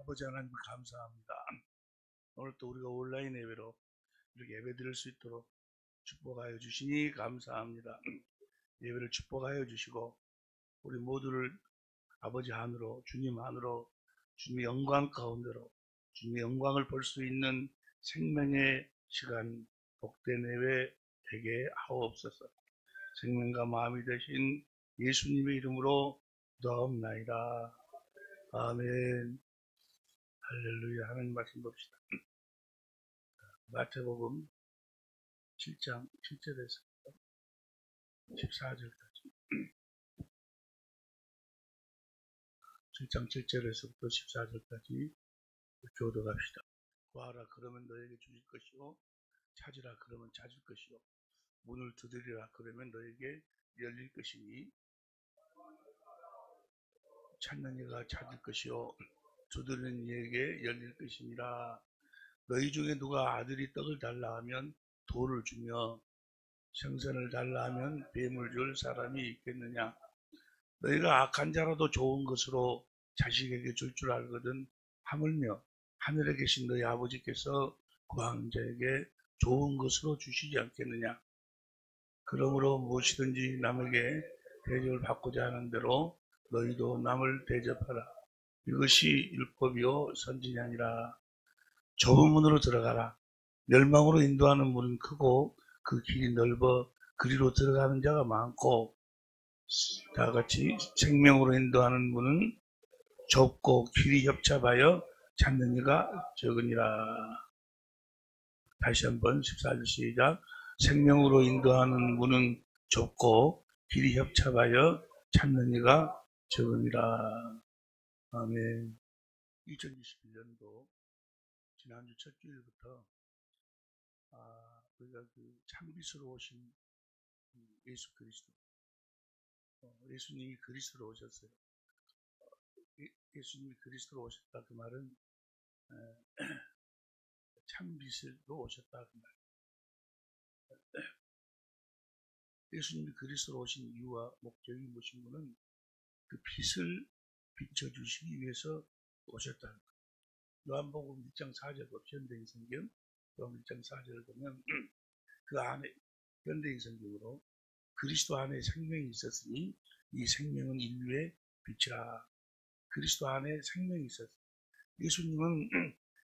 아버지 하나님 감사합니다. 오늘 또 우리가 온라인 예배로 이렇게 예배 드릴 수 있도록 축복하여 주시니 감사합니다. 예배를 축복하여 주시고 우리 모두를 아버지 안으로, 주님 안으로, 주님의 영광 가운데로 주님의 영광을 볼 수 있는 생명의 시간 복된 예배 되게 하옵소서. 생명과 마음이 되신 예수님의 이름으로 기도하옵나이다. 아멘. 할렐루야. 하나님 말씀 봅시다. 마태복음 7장 7절에서 14절까지 7장 7절에서부터 14절까지 교도 갑시다. 구하라 그러면 너에게 주실 것이요 찾으라 그러면 찾을 것이요 문을 두드리라 그러면 너에게 열릴 것이니 찾는 이가 찾을 것이요 두드리는 이에게 열릴 것이니라. 너희 중에 누가 아들이 떡을 달라 하면 돌을 주며 생선을 달라 하면 뱀을 줄 사람이 있겠느냐. 너희가 악한 자라도 좋은 것으로 자식에게 줄 줄 알거든 하물며 하늘에 계신 너희 아버지께서 구하는 자에게 좋은 것으로 주시지 않겠느냐. 그러므로 무엇이든지 남에게 대접을 받고자 하는 대로 너희도 남을 대접하라. 이것이 율법이요 선지자 아니라. 좁은 문으로 들어가라. 멸망으로 인도하는 문은 크고 그 길이 넓어 그리로 들어가는 자가 많고 다 같이 생명으로 인도하는 문은 좁고 길이 협착하여 찾는 이가 적으니라. 다시 한번 14절 시작. 생명으로 인도하는 문은 좁고 길이 협착하여 찾는 이가 적으니라. 아멘. 2021년도 지난주 첫 주일부터 우리가 그 참빛으로 오신 예수 그리스도, 예수님이 그리스도로 오셨어요. 예수님이 그리스도로 오셨다 그 말은 참빛으로 오셨다 그 말. 예수님이 그리스도로 오신 이유와 목적이 무엇인 분은 그 빛을 비춰주시기 위해서 오셨다는 거예요. 요한복음 1장 4절 현대인 성경 요한 1장 4절을 보면 그 안에 현대인 성경으로 그리스도 안에 생명이 있었으니 이 생명은 인류의 빛이라. 그리스도 안에 생명이 있었어요. 예수님은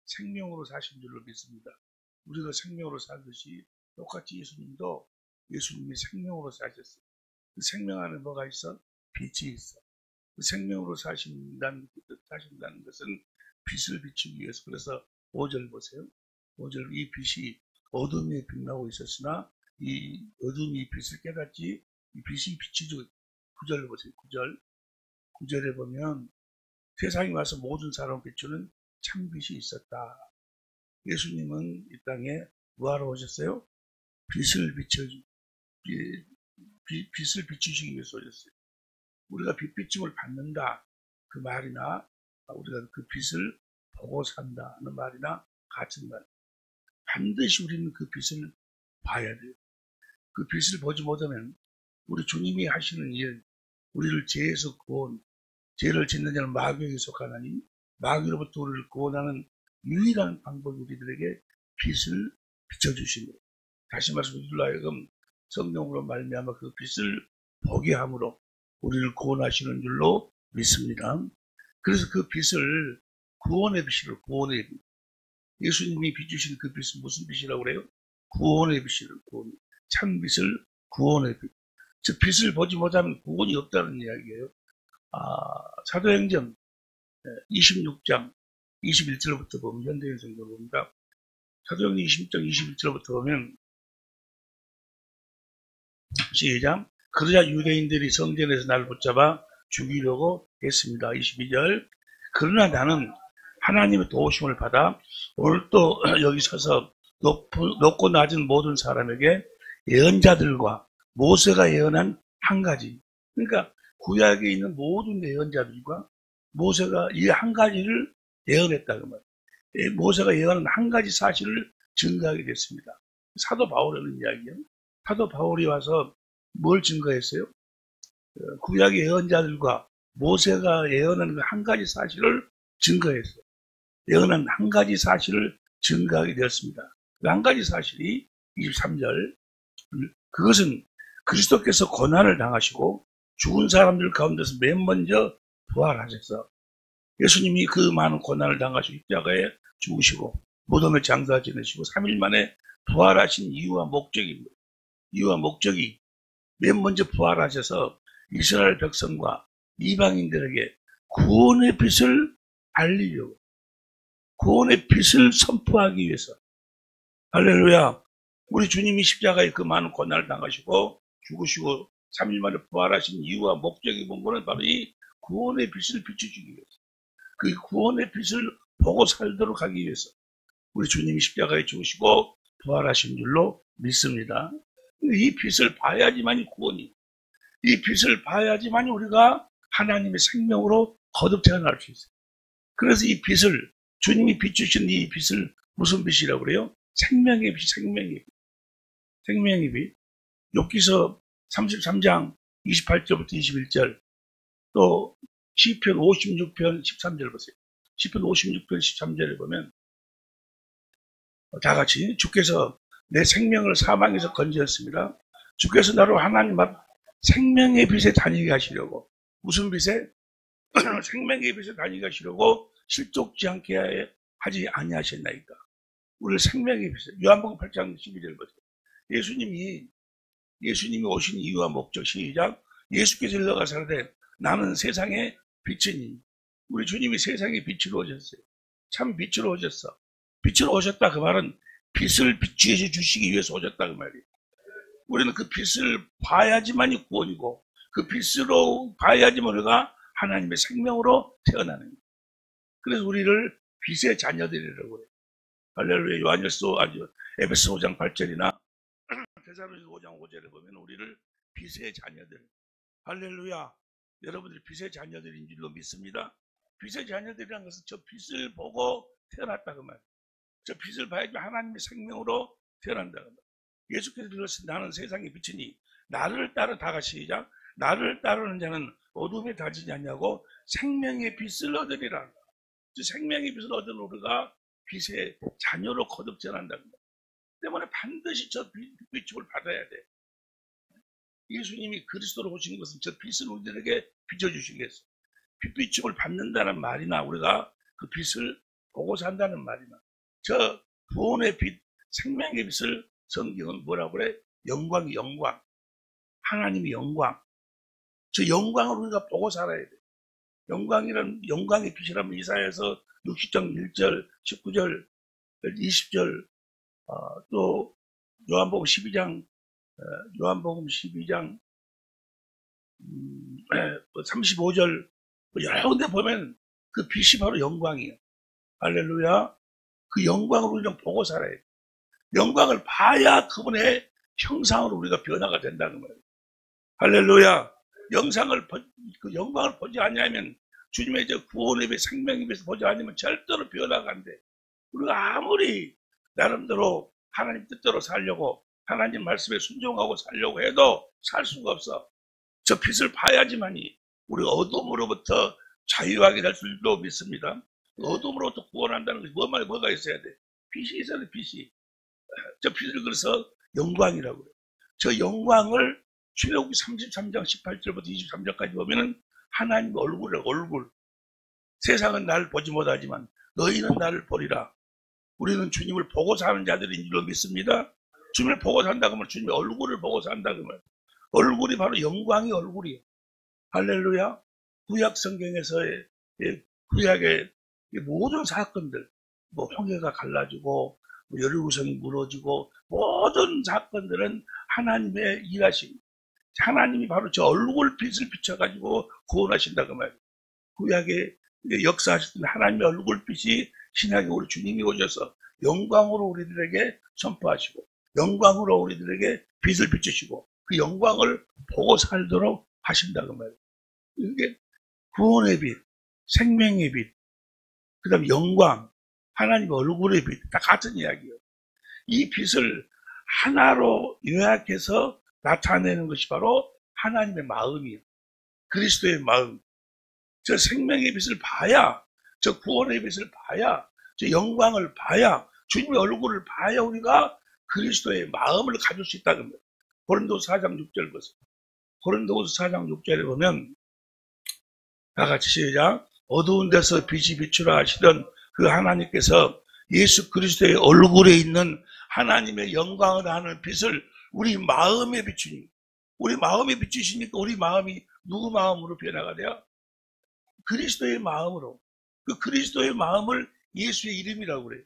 생명으로 사신 줄로 믿습니다. 우리가 생명으로 살듯이 똑같이 예수님도 예수님이 생명으로 사셨어요. 그 생명 안에 뭐가 있어? 빛이 있어. 그 생명으로 사신다는 것은 빛을 비추기 위해서. 그래서 5절 보세요. 5절 이 빛이 어둠에 빛나고 있었으나 이 어둠이 빛을 깨닫지 이 빛이 비추죠. 9절 보세요. 9절에 보면 세상에 와서 모든 사람을 비추는 참빛이 있었다. 예수님은 이 땅에 뭐하러 오셨어요? 빛을 비추시기 위해서 오셨어요. 우리가 빛비춤을 받는다 그 말이나 우리가 그 빛을 보고 산다는 말이나 같은 말. 반드시 우리는 그 빛을 봐야 돼요. 그 빛을 보지 못하면 우리 주님이 하시는 일, 우리를 죄에서 구원, 죄를 짓는 자는 마귀에게 속하나니 마귀로부터 우리를 구원하는 유일한 방법이 우리들에게 빛을 비춰주시는 거예요. 다시 말해서 우리들로 하여금 성령으로 말미암아 그 빛을 보게 함으로 우리를 구원하시는 줄로 믿습니다. 그래서 그 빛을 구원의 빛이라고. 구원의 빛. 예수님이 비추신 그 빛은 무슨 빛이라고 그래요? 구원의 빛이라고. 구원. 참빛을 구원의 빛. 즉 빛을 보지 못하면 구원이 없다는 이야기예요. 사도행전 26장 21절부터 보면 현대인 성경을 봅니다. 사도행전 26장 21절부터 보면 시작. 그러자 유대인들이 성전에서 나를 붙잡아 죽이려고 했습니다. 22절. 그러나 나는 하나님의 도우심을 받아 오늘 또 여기 서서 높고 낮은 모든 사람에게 예언자들과 모세가 예언한 한 가지. 그러니까 구약에 있는 모든 예언자들과 모세가 이 한 가지를 예언했다 그 말이에요. 모세가 예언한 한 가지 사실을 증거하게 됐습니다. 사도 바울이라는 이야기예요. 사도 바울이 와서 뭘 증거했어요? 구약의 예언자들과 모세가 예언한 그 한 가지 사실을 증거했어요. 예언한 한 가지 사실을 증거하게 되었습니다. 그 한 가지 사실이 23절, 그것은 그리스도께서 고난을 당하시고 죽은 사람들 가운데서 맨 먼저 부활하셔서, 예수님이 그 많은 고난을 당하시고 십자가에 죽으시고 무덤에 장사 지내시고 3일 만에 부활하신 이유와 목적입니다. 이유와 목적이 맨 먼저 부활하셔서 이스라엘 백성과 이방인들에게 구원의 빛을 알리려고, 구원의 빛을 선포하기 위해서. 할렐루야. 우리 주님이 십자가에 그 많은 고난을 당하시고 죽으시고 3일 만에 부활하신 이유와 목적이 본 거는 바로 이 구원의 빛을 비춰주기 위해서, 그 구원의 빛을 보고 살도록 하기 위해서 우리 주님이 십자가에 죽으시고 부활하신 줄로 믿습니다. 이 빛을 봐야지만이 구원이, 이 빛을 봐야지만이 우리가 하나님의 생명으로 거듭 태어날 수 있어요. 그래서 이 빛을, 주님이 비추신 이 빛을 무슨 빛이라고 그래요? 생명의 빛, 생명의 빛. 생명의 빛. 욥기서 33장 28절부터 21절, 또 시편 56편 13절 보세요. 시편 56편 13절에 보면 다 같이, 주께서 내 생명을 사망에서 건지었습니다. 주께서 나로 하나님 앞 생명의 빛에 다니게 하시려고. 무슨 빛에? 생명의 빛에 다니게 하시려고 실족지 않게 하지 아니하셨나이까. 우리를 생명의 빛에, 요한복음 8장 12절 보세요. 예수님이 오신 이유와 목적, 시작. 예수께서 일러가사대 나는 세상의 빛이니. 우리 주님이 세상의 빛으로 오셨어요. 참 빛으로 오셨어. 빛으로 오셨다 그 말은 빛을 비추어 주시기 위해서 오셨다 그 말이에요. 우리는 그 빛을 봐야지만이 구원이고, 그 빛으로 봐야지만 우리가 하나님의 생명으로 태어나는 거예요. 그래서 우리를 빛의 자녀들이라고 해요. 할렐루야. 요한일서, 에베소 5장 8절이나 데살로니가 5장 5절에 보면 우리를 빛의 자녀들. 할렐루야. 여러분들이 빛의 자녀들인 줄로 믿습니다. 빛의 자녀들이라는 것은 저 빛을 보고 태어났다 그 말이에요. 저 빛을 봐야지 하나님의 생명으로 태어난다 그 말이에요. 예수께서 들으신 나는 세상의 빛이니 나를 따라, 다 같이 시작. 나를 따르는 자는 어둠에 다지지 않냐고 생명의 빛을 얻으리라. 생명의 빛을 얻은 우리가 빛의 자녀로 거듭 태어난다. 때문에 반드시 저 빛을 받아야 돼. 예수님이 그리스도로 오신 것은 저 빛을 우리들에게 비춰주시겠어. 빛비춤을 받는다는 말이나 우리가 그 빛을 보고 산다는 말이나, 저 구원의 빛, 생명의 빛을 성경은 뭐라고 그래? 영광이, 영광. 하나님의 영광. 저 영광을 우리가 보고 살아야 돼. 영광의 빛이라면 이사야서 60장 1절, 19절, 20절, 또 요한복음 12장 35절, 여러 군데 보면 그 빛이 바로 영광이에요. 할렐루야. 그 영광을 우리는 보고 살아야 돼. 영광을 봐야 그분의 형상으로 우리가 변화가 된다는 거예요. 할렐루야. 그 영광을 보지 않으면, 주님의 저 구원의 빛, 생명의 빛을 보지 않으면 절대로 변화가 안 돼. 우리가 아무리 나름대로 하나님 뜻대로 살려고, 하나님 말씀에 순종하고 살려고 해도 살 수가 없어. 저 빛을 봐야지만이 우리가 어둠으로부터 자유하게 될 줄로 믿습니다. 어둠으로부터 구원한다는 것이 뭐가 있어야 돼? 빛이 있어야 돼, 빛이. 저 빛을 그래서 영광이라고 해요. 저 영광을 출애굽기 33장 18절부터 23절까지 보면은 하나님의 얼굴이에요, 얼굴. 세상은 나를 보지 못하지만 너희는 나를 보리라. 우리는 주님을 보고 사는 자들인 줄로 믿습니다. 주님을 보고 산다 그러면 주님의 얼굴을 보고 산다 그러면, 얼굴이 바로 영광의 얼굴이에요. 할렐루야. 구약 성경에서의 구약의 모든 사건들, 뭐 홍해가 갈라지고 여리고성이 무너지고 모든 사건들은 하나님의 일하심, 하나님이 바로 저 얼굴 빛을 비춰가지고 구원하신다 그 말이에요. 구약의 역사하셨던 하나님의 얼굴 빛이 신약에 우리 주님이 오셔서 영광으로 우리들에게 선포하시고, 영광으로 우리들에게 빛을 비추시고, 그 영광을 보고 살도록 하신다 그 말이에요. 이게 구원의 빛, 생명의 빛, 그 다음에 영광, 하나님의 얼굴의 빛, 다 같은 이야기예요. 이 빛을 하나로 요약해서 나타내는 것이 바로 하나님의 마음이에요. 그리스도의 마음. 저 생명의 빛을 봐야, 저 구원의 빛을 봐야 저 영광을 봐야, 주님의 얼굴을 봐야 우리가 그리스도의 마음을 가질 수 있다는 겁니다. 고린도서 4장 6절 보세요. 고린도서 4장 6절에 보면 다 같이 시작. 어두운 데서 빛이 비추라 하시던 그 하나님께서 예수 그리스도의 얼굴에 있는 하나님의 영광을 하는 빛을 우리 마음에 비추니, 우리 마음에 비추시니까 우리 마음이 누구 마음으로 변화가 돼요? 그리스도의 마음으로. 그 그리스도의 마음을 예수의 이름이라고 그래요.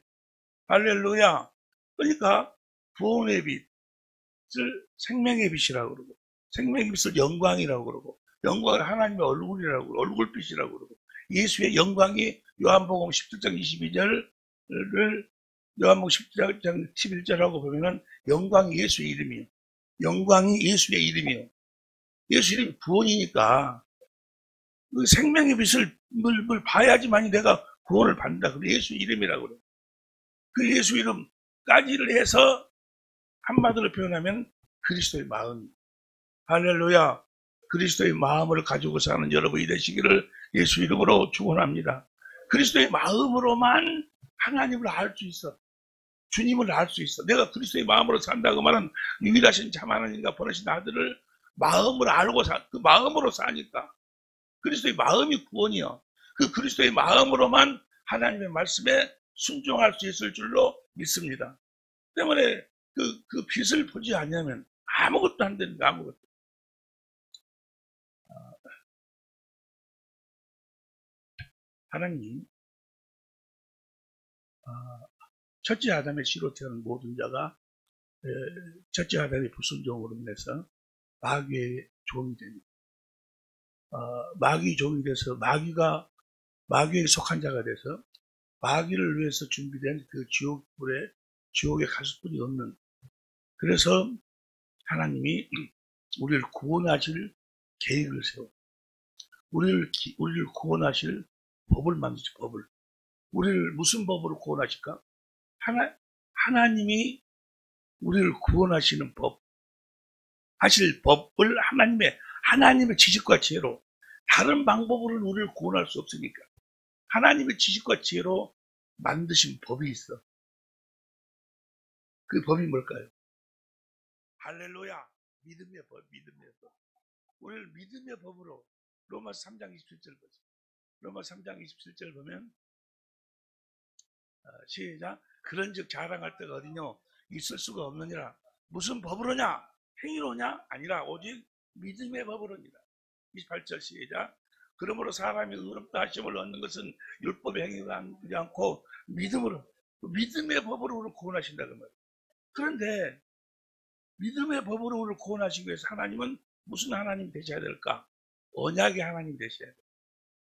할렐루야. 그러니까 구원의 빛을 생명의 빛이라고 그러고, 생명의 빛을 영광이라고 그러고, 영광을 하나님의 얼굴이라고 그러고, 얼굴빛이라고 그러고, 예수의 영광이 요한복음 17장 22절을 요한복음 17장 11절하고 보면은 영광이 예수의 이름이에요. 영광이 예수의 이름이에요. 예수 이름이 구원이니까 그 생명의 빛을 봐야지만이 내가 구원을 받는다. 그래 예수 이름이라고 그래요. 그 예수 이름까지를 해서 한마디로 표현하면 그리스도의 마음. 할렐루야. 그리스도의 마음을 가지고 사는 여러분이 되시기를 예수 이름으로 축원합니다. 그리스도의 마음으로만 하나님을 알 수 있어. 주님을 알 수 있어. 내가 그리스도의 마음으로 산다고 말은 유일하신 참 하나님과 보내신 아들을 마음을 알고 그 마음으로 사니까 그리스도의 마음이 구원이요. 그 그리스도의 마음으로만 하나님의 말씀에 순종할 수 있을 줄로 믿습니다. 때문에 그 빛을 보지 않으면 아무것도 안 되는 거 아무것도. 하나님, 첫째 아담의 씨로 태어난 모든 자가 첫째 아담의 불순종으로 인해서 마귀의 종이 됩니다. 마귀 종이 돼서 마귀에 속한 자가 돼서 마귀를 위해서 준비된 그 지옥에 갈 수뿐이 없는. 그래서 하나님이 우리를 구원하실 계획을 세워. 우리를 구원하실 법을 만드시 법을. 우리를 무슨 법으로 구원하실까? 하나님이 우리를 구원하시는 법, 하실 법을 하나님의 지식과 지혜로, 다른 방법으로는 우리를 구원할 수 없으니까 하나님의 지식과 지혜로 만드신 법이 있어. 그 법이 뭘까요? 할렐루야. 믿음의 법, 믿음의 법. 우리를 믿음의 법으로 로마서 3장 27절 보세요. 로마서 3장 27절 보면 시작. 그런즉 자랑할 때가 어디뇨? 있을 수가 없느니라. 무슨 법으로냐? 행위로냐? 아니라 오직 믿음의 법으로니라. 28절 시작. 그러므로 사람이 의롭다 하심을 얻는 것은 율법의 행위가 아니지 않고 믿음으로, 믿음의 법으로 우리를 구원하신다는 말이에요. 그런데 믿음의 법으로 우리를 구원하시기 위해서 하나님은 무슨 하나님 되셔야 될까? 언약의 하나님 되셔야 돼요.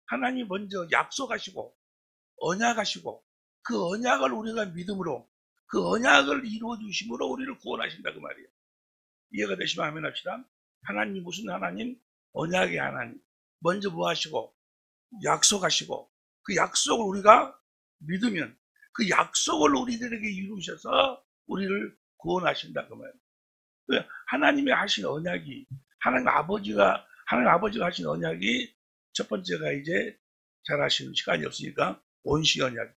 하나님 먼저 약속하시고 언약하시고 그 언약을 우리가 믿음으로 그 언약을 이루어주심으로 우리를 구원하신다 그 말이에요. 이해가 되시면 아멘 합시다. 하나님 무슨 하나님? 언약의 하나님. 먼저 뭐 하시고 약속하시고 그 약속을 우리가 믿으면 그 약속을 우리들에게 이루셔서 우리를 구원하신다 그 말이에요. 하나님이 하신 언약이 하나님 아버지가 하신 언약이 첫 번째가 이제 잘 아시는 시간이 없으니까 온시 언약.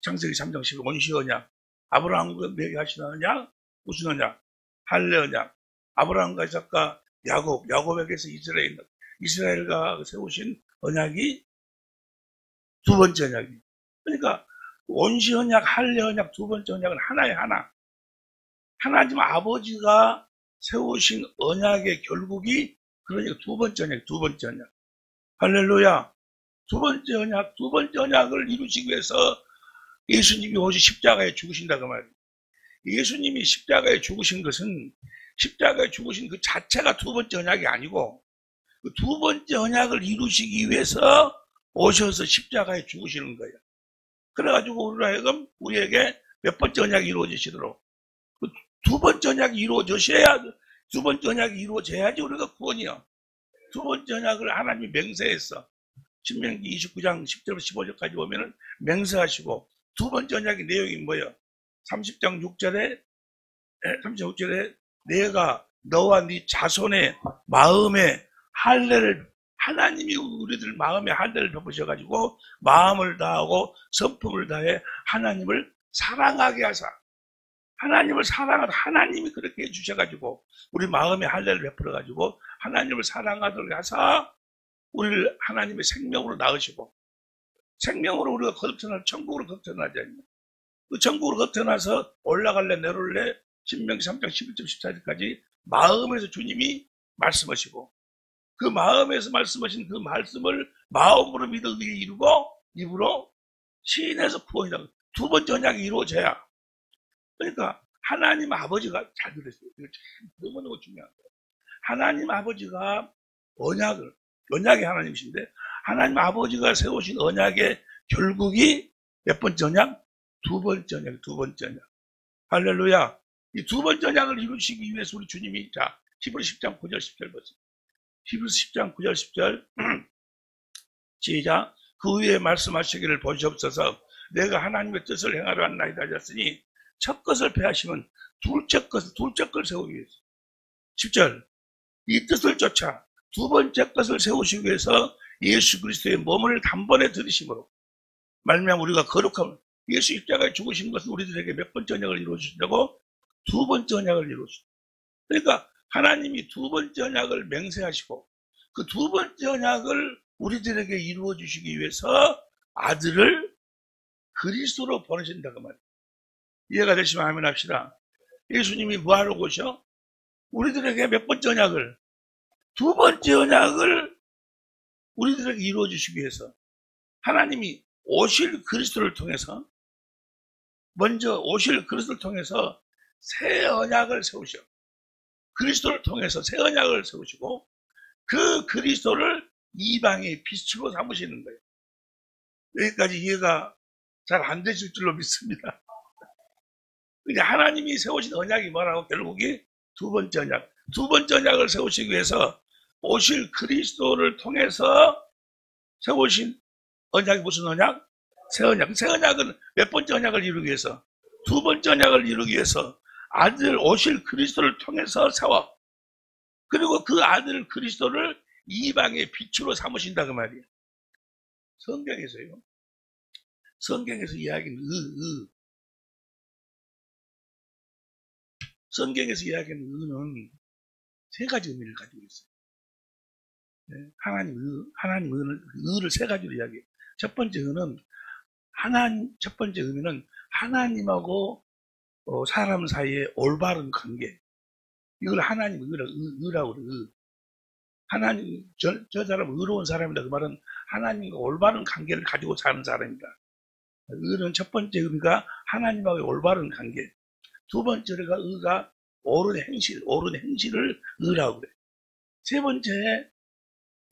창세기 3장 10일 온시 언약. 아브라함에게 하신 언약 무슨 언약? 할례 언약. 아브라함과 이삭과 야곱에게서 이스라엘과 세우신 언약이 두 번째 언약이. 그러니까 온시 언약, 할례 언약, 두 번째 언약은 하나의 하나. 하나님 아버지가 세우신 언약의 결국이 그러니까 두 번째 언약. 할렐루야. 두 번째 언약을 이루시기 위해서 예수님이 오직 십자가에 죽으신다 그 말이에요. 예수님이 십자가에 죽으신 것은 십자가에 죽으신 그 자체가 두 번째 언약이 아니고 그 두 번째 언약을 이루시기 위해서 오셔서 십자가에 죽으시는 거예요. 그래가지고 우리에게 몇 번째 언약이 이루어지시도록 그 두 번째 언약이 이루어져야지 우리가 구원이요. 두 번째 언약을 하나님이 맹세했어. 신명기 29장 10절부터 15절까지 보면은 맹세하시고 두 번째 언약의 내용이 뭐예요? 30장 6절에 내가 너와 네 자손의 마음에 할례를 하나님이 우리들 마음에 한대를 베푸셔가지고 마음을 다하고 성품을 다해 하나님을 사랑하게 하사, 하나님을 사랑하다 하나님이 그렇게 해주셔가지고 우리 마음에 할례를 베풀어가지고 하나님을 사랑하도록 하사 우리를 하나님의 생명으로 낳으시고 생명으로 우리가 거듭나서 천국으로 거듭나지 않냐. 그 천국으로 거듭나서 올라갈래 내려올래 신명기 3장 11절 14절까지 마음에서 주님이 말씀하시고 그 마음에서 말씀하신 그 말씀을 마음으로 믿어 의에 이루고 입으로 시인해서 구원이다. 두 번째 언약이 이루어져야. 그러니까 하나님 아버지가 잘 들으세요. 이거 참 너무너무 중요한 거예요. 하나님 아버지가 언약의 하나님이신데 하나님 아버지가 세우신 언약의 결국이 몇 번째 언약? 두 번째 언약, 두 번째 언약. 할렐루야. 이 두 번째 언약을 이루시기 위해서 우리 주님이 자 히브리서 10장 9절 10절 보세요. 히브리서 10장 9절 10절 시작. 그 위에 말씀하시기를 보시옵소서. 내가 하나님의 뜻을 행하려 한나이다 하셨으니 첫 것을 폐하시면 둘째 걸 세우기 위해서. 10절. 이 뜻을 쫓아 두 번째 것을 세우시기 위해서 예수 그리스도의 몸을 단번에 들이심으로 말미암아 우리가 거룩함을 예수 십자가에 죽으신 것은 우리들에게 몇 번째 언약을 이루어주신다고? 두 번째 언약을 이루어주신다. 그러니까 하나님이 두 번째 언약을 맹세하시고 그 두 번째 언약을 우리들에게 이루어주시기 위해서 아들을 그리스도로 보내신다 그 말이에요. 이해가 되시면 아멘 합시다. 예수님이 뭐하러 오셔? 우리들에게 몇 번째 언약을? 두 번째 언약을 우리들에게 이루어주시기 위해서 하나님이 오실 그리스도를 통해서 먼저 오실 그리스도를 통해서 새 언약을 세우셔. 그리스도를 통해서 새 언약을 세우시고 그 그리스도를 이방의 빛으로 삼으시는 거예요. 여기까지 이해가 잘 안 되실 줄로 믿습니다. 근데 하나님이 세우신 언약이 뭐라고? 결국이 두 번째 언약. 두 번째 언약을 세우시기 위해서 오실 그리스도를 통해서 세우신 언약이 무슨 언약? 새 언약. 새 언약은 몇 번째 언약을 이루기 위해서? 두 번째 언약을 이루기 위해서 아들 오실 그리스도를 통해서 세워. 그리고 그 아들 그리스도를 이방의 빛으로 삼으신다 그 말이에요. 성경에서요. 성경에서 이야기하는 성경에서 이야기하는 의는 세 가지 의미를 가지고 있어요. 네, 하나님 의를 세 가지로 이야기해요. 첫 번째 의미는 하나님하고 사람 사이의 올바른 관계. 이걸 하나님 의라고 그래요. 하나님, 저 사람은 의로운 사람이다. 그 말은 하나님과 올바른 관계를 가지고 사는 사람이다. 의는 첫 번째 의미가 하나님과의 올바른 관계. 두 번째가 의가 옳은 행실을 의라고 그래. 세 번째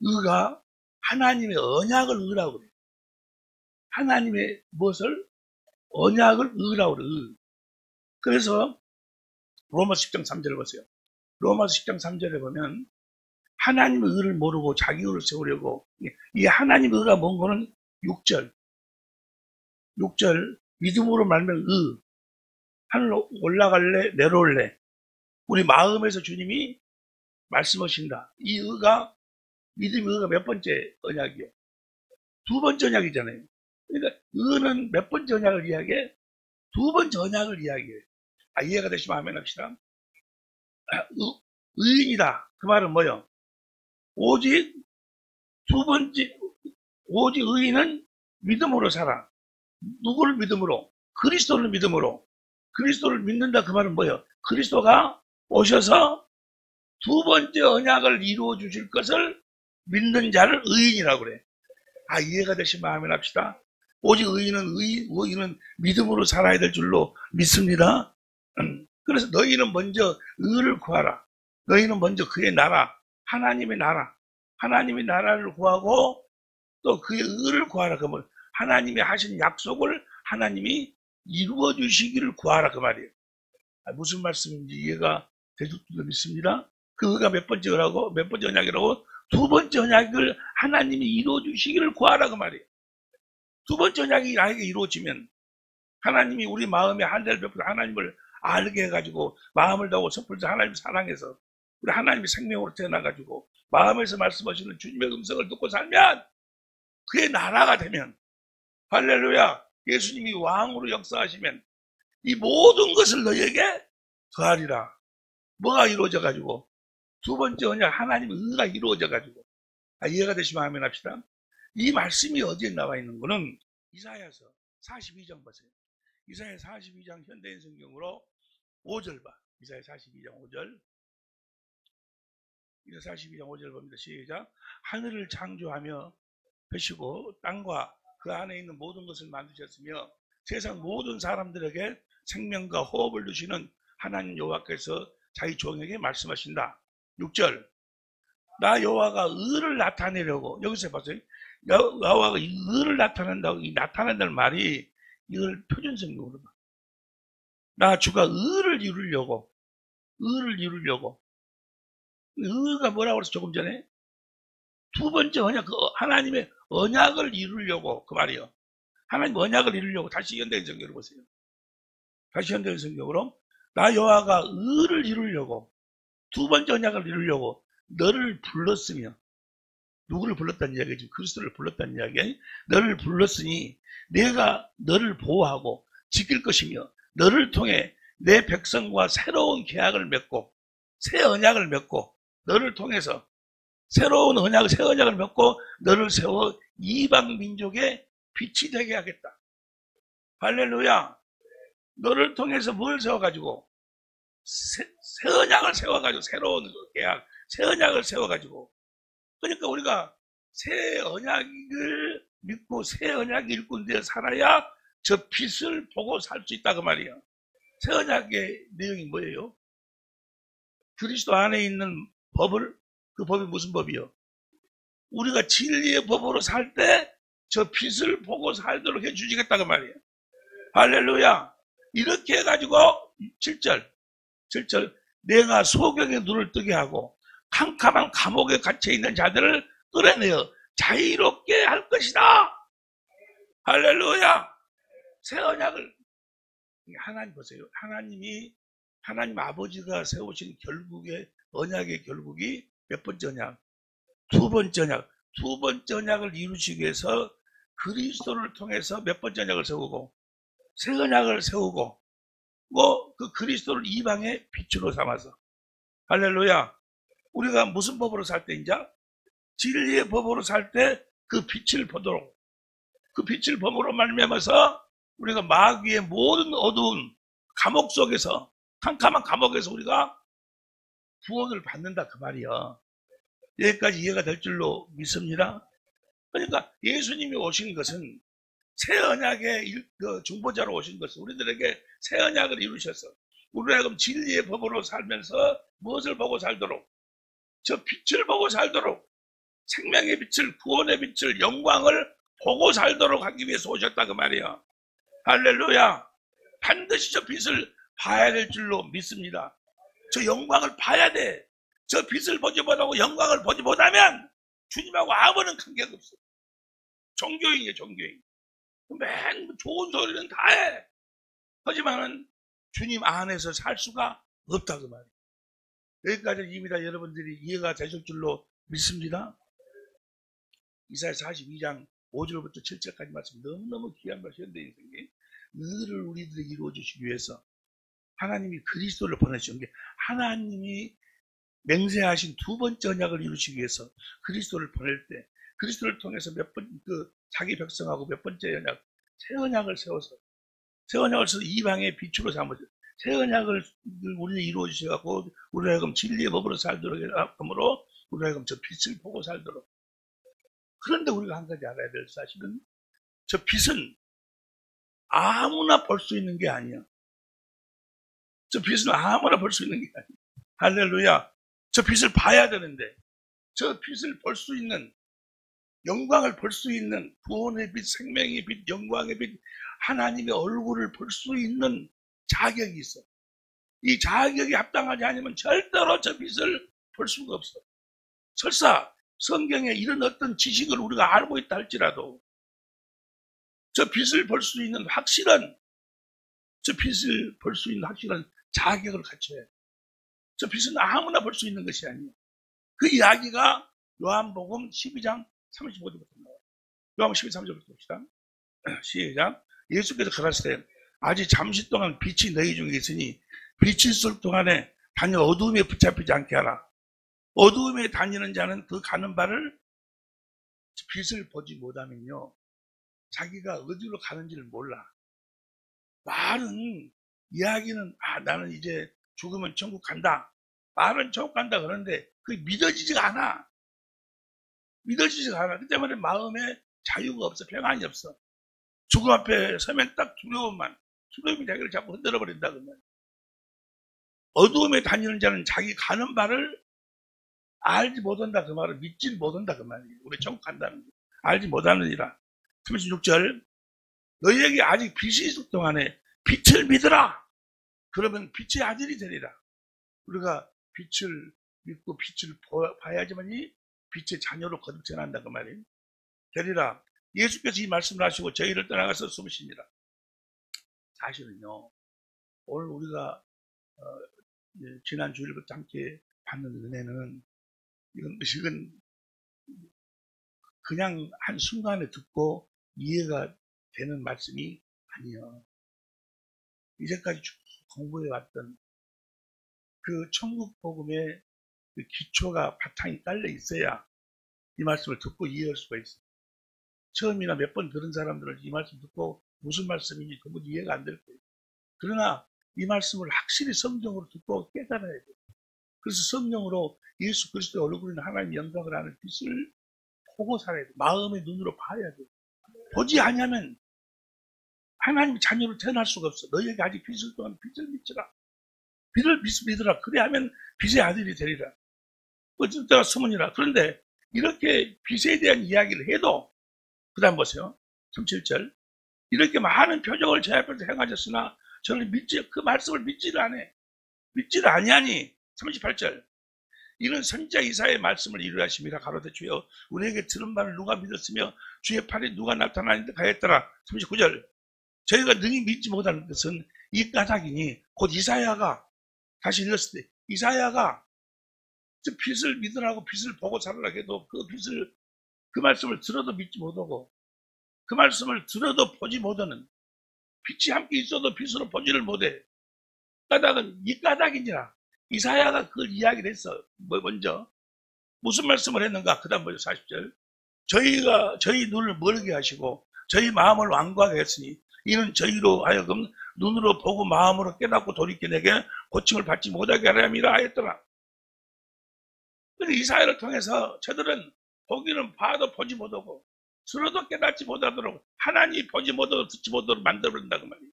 의가 하나님의 언약을 의라고 그래. 하나님의 무엇을? 언약을 의라고 그래. 그래서 로마서 10장 3절을 보세요. 로마서 10장 3절에 보면 하나님의 의를 모르고 자기 의를 세우려고 이 하나님의 의가 뭔 거는 6절 믿음으로 말면 의 하늘로 올라갈래 내려올래 우리 마음에서 주님이 말씀하신다. 이 의가 믿음의 의가 몇 번째 언약이에요? 두 번째 언약이잖아요. 그러니까 의는 몇 번째 언약을 이야기해? 두 번째 언약을 이야기해. 이해가 되시면 아멘 합시다. 의인이다. 그 말은 뭐예요? 오직 의인은 믿음으로 살아. 누구를 믿음으로? 그리스도를 믿음으로. 그리스도를 믿는다. 그 말은 뭐예요? 그리스도가 오셔서 두 번째 언약을 이루어 주실 것을 믿는 자를 의인이라고 그래. 이해가 되시면 아멘 합시다. 오직 의인은 믿음으로 살아야 될 줄로 믿습니다. 그래서 너희는 먼저 의를 구하라. 너희는 먼저 그의 나라, 하나님의 나라를 구하고 또 그의 의를 구하라. 그러면 하나님이 하신 약속을 하나님이 이루어 주시기를 구하라 그 말이에요. 무슨 말씀인지 이해가 되실 줄로 믿습니다. 그 의가 몇 번째 언약이라고? 두 번째 언약을 하나님이 이루어 주시기를 구하라 그 말이에요. 두 번째 언약이 나에게 이루어지면 하나님이 우리 마음에 한대를 베풀어 하나님을 알게 해가지고 마음을 다하고 섣불리 하나님을 사랑해서 우리 하나님의 생명으로 태어나가지고 마음에서 말씀하시는 주님의 음성을 듣고 살면 그의 나라가 되면, 할렐루야, 예수님이 왕으로 역사하시면 이 모든 것을 너희에게 더하리라. 뭐가 이루어져가지고? 두 번째 언약, 하나님의 의가 이루어져가지고. 이해가 되시면 아멘 합시다. 이 말씀이 어디에 나와 있는 거는 이사야서 42장 보세요. 이사야 42장 현대인 성경으로 5절 봐. 이사야 42장 5절. 이사야 42장 5절 봅니다. 시작. 하늘을 창조하며 펴시고 땅과 그 안에 있는 모든 것을 만드셨으며 세상 모든 사람들에게 생명과 호흡을 주시는 하나님 여호와께서 자기 종에게 말씀하신다. 6절. 나 여호와가 의를 나타내려고, 여기서 봤어요. 여호와가 의를 나타낸다고, 이 나타낸다는 말이 이걸 표준성경으로 봐. 나 주가 의를 이루려고. 의가 뭐라고 그랬어 조금 전에? 두 번째 언약, 그 하나님의 언약을 이루려고, 그 말이요. 하나님 언약을 이루려고. 다시 현대인 성경으로 보세요. 다시 현대인 성경으로. 나 여호와가 의를 이루려고, 두 번째 언약을 이루려고 너를 불렀으며, 누구를 불렀다는 이야기지? 그리스도를 불렀다는 이야기. 너를 불렀으니 내가 너를 보호하고 지킬 것이며 너를 통해 내 백성과 새로운 계약을 맺고 새 언약을 맺고 너를 통해서 새로운 언약, 새 언약을 맺고 너를 세워 이방 민족의 빛이 되게 하겠다. 할렐루야. 너를 통해서 뭘 세워가지고? 새 언약을 세워가지고, 새로운 계약, 새 언약을 세워가지고. 그러니까 우리가 새 언약을 믿고 새 언약의 일꾼 되어 살아야 저 빛을 보고 살 수 있다 그 말이에요. 새 언약의 내용이 뭐예요? 그리스도 안에 있는 법을, 그 법이 무슨 법이요? 우리가 진리의 법으로 살 때 저 빛을 보고 살도록 해주시겠다 그 말이에요. 할렐루야. 이렇게 해가지고 7절 내가 소경의 눈을 뜨게 하고 캄캄한 감옥에 갇혀있는 자들을 끌어내어 자유롭게 할 것이다. 할렐루야. 새 언약을, 하나님 보세요. 하나님 아버지가 세우신 결국의 언약의 결국이 몇 번째 언약? 두 번째 언약. 두 번째 언약을 이루시기 위해서 그리스도를 통해서 몇 번째 언약을 세우고 새 언약을 세우고 그 그리스도를 이방의 빛으로 삼아서, 할렐루야. 우리가 무슨 법으로 살 때, 이제 진리의 법으로 살 때 그 빛을 보도록, 그 빛을 범으로 말미암아서 우리가 마귀의 모든 어두운 감옥 속에서, 캄캄한 감옥에서 우리가 구원을 받는다 그 말이야. 여기까지 이해가 될 줄로 믿습니다. 그러니까 예수님이 오신 것은 새 언약의 중보자로 오신 것은 우리들에게 새 언약을 이루셔서 우리가 진리의 법으로 살면서 무엇을 보고 살도록? 저 빛을 보고 살도록, 생명의 빛을, 구원의 빛을, 영광을 보고 살도록 하기 위해서 오셨다 그 말이야. 할렐루야. 반드시 저 빛을 봐야 될 줄로 믿습니다. 저 영광을 봐야 돼. 저 빛을 보지 못하고 영광을 보지 못하면 주님하고 아무런 관계가 없어. 종교인이에요, 종교인. 맨 좋은 소리는 다 해. 하지만은 주님 안에서 살 수가 없다 그 말이에요. 여기까지 이미 다 여러분들이 이해가 되실 줄로 믿습니다. 이사야 42장 5절부터 7절까지 말씀, 너무너무 귀한 말씀, 현대인 성경. 의를 우리들에게 이루어 주시기 위해서 하나님이 그리스도를 보내주신 게, 하나님이 맹세하신 두 번째 언약을 이루시기 위해서 그리스도를 보낼 때, 그리스도를 통해서 자기 백성하고 몇 번째 언약, 새 언약을 세워서 이방의 빛으로 삼아서 새 언약을 우리는 이루어 주셔서 우리가 하여금 진리의 법으로 살도록 함으로 우리가 하여금 저 빛을 보고 살도록. 그런데 우리가 한 가지 알아야 될 사실은, 저 빛은 아무나 볼 수 있는 게 아니야. 저 빛은 아무나 볼 수 있는 게 아니야. 할렐루야. 저 빛을 봐야 되는데, 저 빛을 볼 수 있는, 영광을 볼 수 있는, 구원의 빛, 생명의 빛, 영광의 빛, 하나님의 얼굴을 볼 수 있는 자격이 있어. 이 자격이 합당하지 않으면 절대로 저 빛을 볼 수가 없어. 설사 성경에 이런 어떤 지식을 우리가 알고 있다 할지라도 저 빛을 볼 수 있는 확실한, 저 빛을 볼 수 있는 확실한 자격을 갖춰야 해. 저 빛은 아무나 볼 수 있는 것이 아니에요. 그 이야기가 요한복음 12장 35절부터 나와요. 요한복음 12장 35절부터 봅시다. 시작. 예수께서 가라사대 아직 잠시 동안 빛이 너희 중에 있으니 빛이 있을 동안에 다녀 어두움에 붙잡히지 않게 하라. 어두움에 다니는 자는 그 가는 바를 빛을 보지 못하면요 자기가 어디로 가는지를 몰라. 말은 이야기는 나는 이제 죽으면 천국 간다. 말은 천국 간다 그러는데 그게 믿어지지가 않아. 믿어지지가 않아. 그 때문에 마음에 자유가 없어. 평안이 없어. 죽음 앞에 서면 딱 두려움이 자기를 자꾸 흔들어버린다 그러면. 어두움에 다니는 자는 자기 가는 바를 알지 못한다 그 말을 믿지 못한다 그 말이에요. 우리 천국 간다는 거. 알지 못하느니라. 36절 너희에게 아직 빛이 있을 동안에 빛을 믿으라. 그러면 빛의 아들이 되리라. 우리가 빛을 믿고 빛을 봐야지만이 빛의 자녀로 거듭 전한다 그 말이에요. 되리라. 예수께서 이 말씀을 하시고 저희를 떠나가서 숨으시니라. 사실은요 오늘 우리가 지난 주일부터 함께 받는 은혜는 이건 그냥 한순간에 듣고 이해가 되는 말씀이 아니에요. 이제까지 공부해왔던 그 천국 복음의 그 기초가 바탕이 깔려 있어야 이 말씀을 듣고 이해할 수가 있어요. 처음이나 몇 번 들은 사람들은 이 말씀 듣고 무슨 말씀인지 그분 이해가 안 될 거예요. 그러나 이 말씀을 확실히 성경으로 듣고 깨달아야 돼요. 그래서 성령으로 예수 그리스도의 얼굴인 하나님의 영광을 아는 빛을 보고 살아야 돼요. 마음의 눈으로 봐야 돼요. 보지 않으면 하나님의 자녀로 태어날 수가 없어. 너희에게 아직 빛을 동안 빛을 믿으라. 빛을 믿으라. 그래야면 빛의 아들이 되리라. 어쩔 때가 소문이라. 그런데 이렇게 빛에 대한 이야기를 해도 그 다음 보세요. 37절 이렇게 많은 표적을 제 앞에서 행하셨으나 저는 그 말씀을 믿지를 않아. 믿지를 아니하니 38절 이는 선지자 이사야의 말씀을 이루하심이라. 가로되 주여 우리에게 들은 바를 누가 믿었으며 주의 팔에 누가 나타나는데 가했더라. 39절 저희가 능히 믿지 못하는 것은 이 까닭이니 곧 이사야가 다시 읽었을 때 이사야가 빛을 믿으라고 빛을 보고 살으라 해도 그 말씀을 들어도 믿지 못하고 그 말씀을 들어도 보지 못하는 빛이 함께 있어도 빛으로 보지를 못해. 까닭은 이 까닭이니라. 이사야가 그걸 이야기를 했어. 먼저 무슨 말씀을 했는가? 그 다음 먼저 40절 저희 눈을 멀게 하시고 저희 마음을 완고하게 했으니 이는 저희로 하여금 눈으로 보고 마음으로 깨닫고 돌이켜 내게 고침을 받지 못하게 하려 함이라 하였더라. 이사야를 통해서 저들은 보기는 봐도 보지 못하고 들어도 깨닫지 못하도록 하나님이 보지 못하도록 듣지 못하도록 만들어버린다 그 말이에요.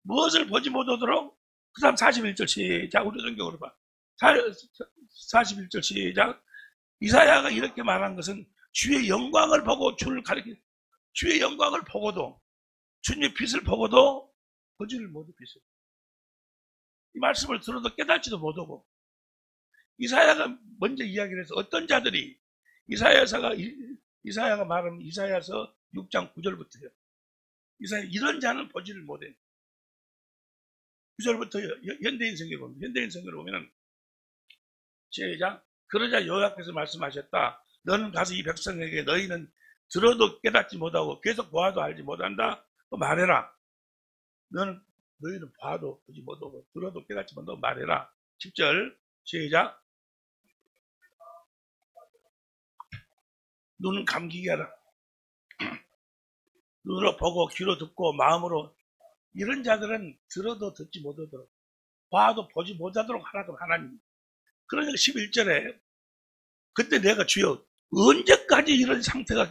무엇을 보지 못하도록? 그 다음 41절 시작. 우리 성경으로 봐. 41절 시작. 이사야가 이렇게 말한 것은 주의 영광을 보고 주를 가리켜 주의 영광을 보고도 주님의 빛을 보고도 보지를 못해. 빛을 이 말씀을 들어도 깨닫지도 못하고 이사야가 먼저 이야기를 해서 어떤 자들이 이사야가 말하면 이사야서 6장 9절부터요. 이사야 이런 자는 보지를 못해. 9절부터 현대인 성경을 보면은 시작. 그러자 여호와께서 말씀하셨다. 너는 가서 이 백성에게 너희는 들어도 깨닫지 못하고 계속 보아도 알지 못한다. 또 말해라. 너희는 봐도 보지 못하고 들어도 깨닫지 못하고 말해라. 10절 시작. 눈은 감기게 하라. 눈으로 보고 귀로 듣고 마음으로 이런 자들은 들어도 듣지 못하도록 봐도 보지 못하도록 하라고 하나님. 그러니까 11절에 그때 내가 주여 언제까지 이런 상태가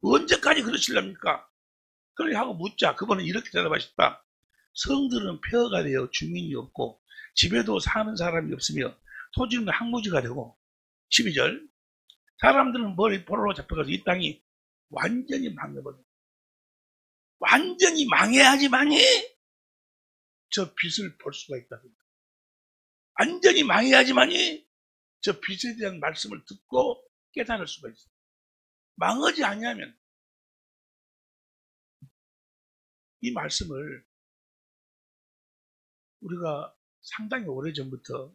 언제까지 그러실랍니까? 그러니 하고 묻자. 그분은 이렇게 대답하셨다. 성들은 폐허가 되어 주민이 없고 집에도 사는 사람이 없으며 토지는 항무지가 되고 12절 사람들은 머리 포로로 잡혀가서 이 땅이 완전히 망해버려. 완전히 망해야지만이 저 빛을 볼 수가 있다. 완전히 망해야지만이 저 빛에 대한 말씀을 듣고 깨달을 수가 있어. 망하지 아니하면 이 말씀을 우리가 상당히 오래전부터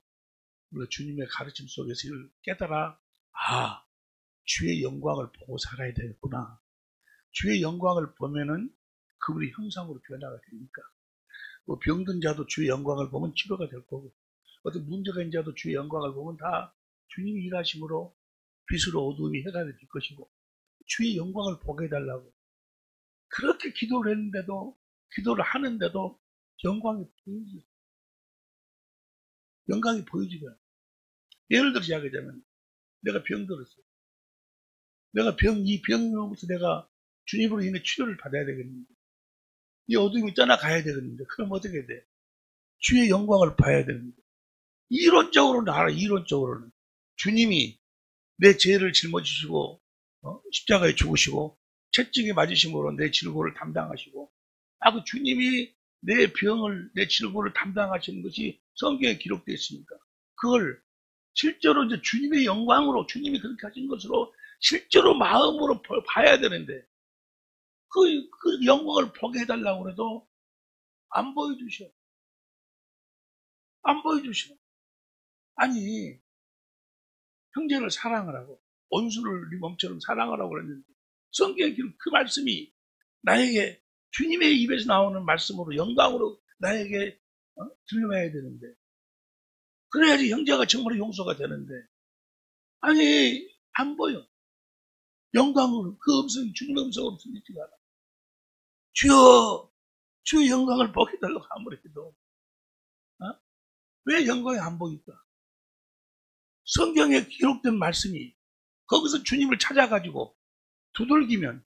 우리가 주님의 가르침 속에서 이를 깨달아, 아, 주의 영광을 보고 살아야 되겠구나. 주의 영광을 보면은 그분의 형상으로 변화가 되니까. 병든 자도 주의 영광을 보면 치료가 될 거고, 어떤 문제가 있는 자도 주의 영광을 보면 다 주님이 일하심으로 빛으로 어두움이 해가 될 것이고, 주의 영광을 보게 해달라고. 그렇게 기도를 했는데도, 기도를 하는데도 영광이 보이지. 영광이 보이지가 않아. 예를 들어서 이야기하자면, 내가 병들었어. 내가 이 병으로부터 내가 주님으로 인해 치료를 받아야 되겠는데, 이 어둠이 떠나가야 되겠는데, 그럼 어떻게 돼? 주의 영광을 봐야 되는데. 이론적으로는 알아, 이론적으로는. 주님이 내 죄를 짊어지시고, 십자가에 죽으시고, 채찍에 맞으심으로 내 질고를 담당하시고, 그 주님이 내 병을, 내 질고를 담당하시는 것이 성경에 기록되어 있으니까, 그걸 실제로 이제 주님의 영광으로, 주님이 그렇게 하신 것으로 실제로 마음으로 봐야 되는데, 그 영광을 보게 해달라고 해도 안 보여주셔. 안 보여주셔. 아니, 형제를 사랑하라고, 원수를 네 몸처럼 사랑하라고 그랬는데, 성경에 그 말씀이 나에게 주님의 입에서 나오는 말씀으로 영광으로 나에게 들려와야 되는데, 그래야지 형제가 정말 용서가 되는데, 아니, 안 보여. 영광으로, 그 음성이 주님의 음성으로 들리지가 않아. 주여, 주의 영광을 보게 해달라고 아무리 해도, 왜 영광이 안 보일까? 성경에 기록된 말씀이 거기서 주님을 찾아가지고 두들기면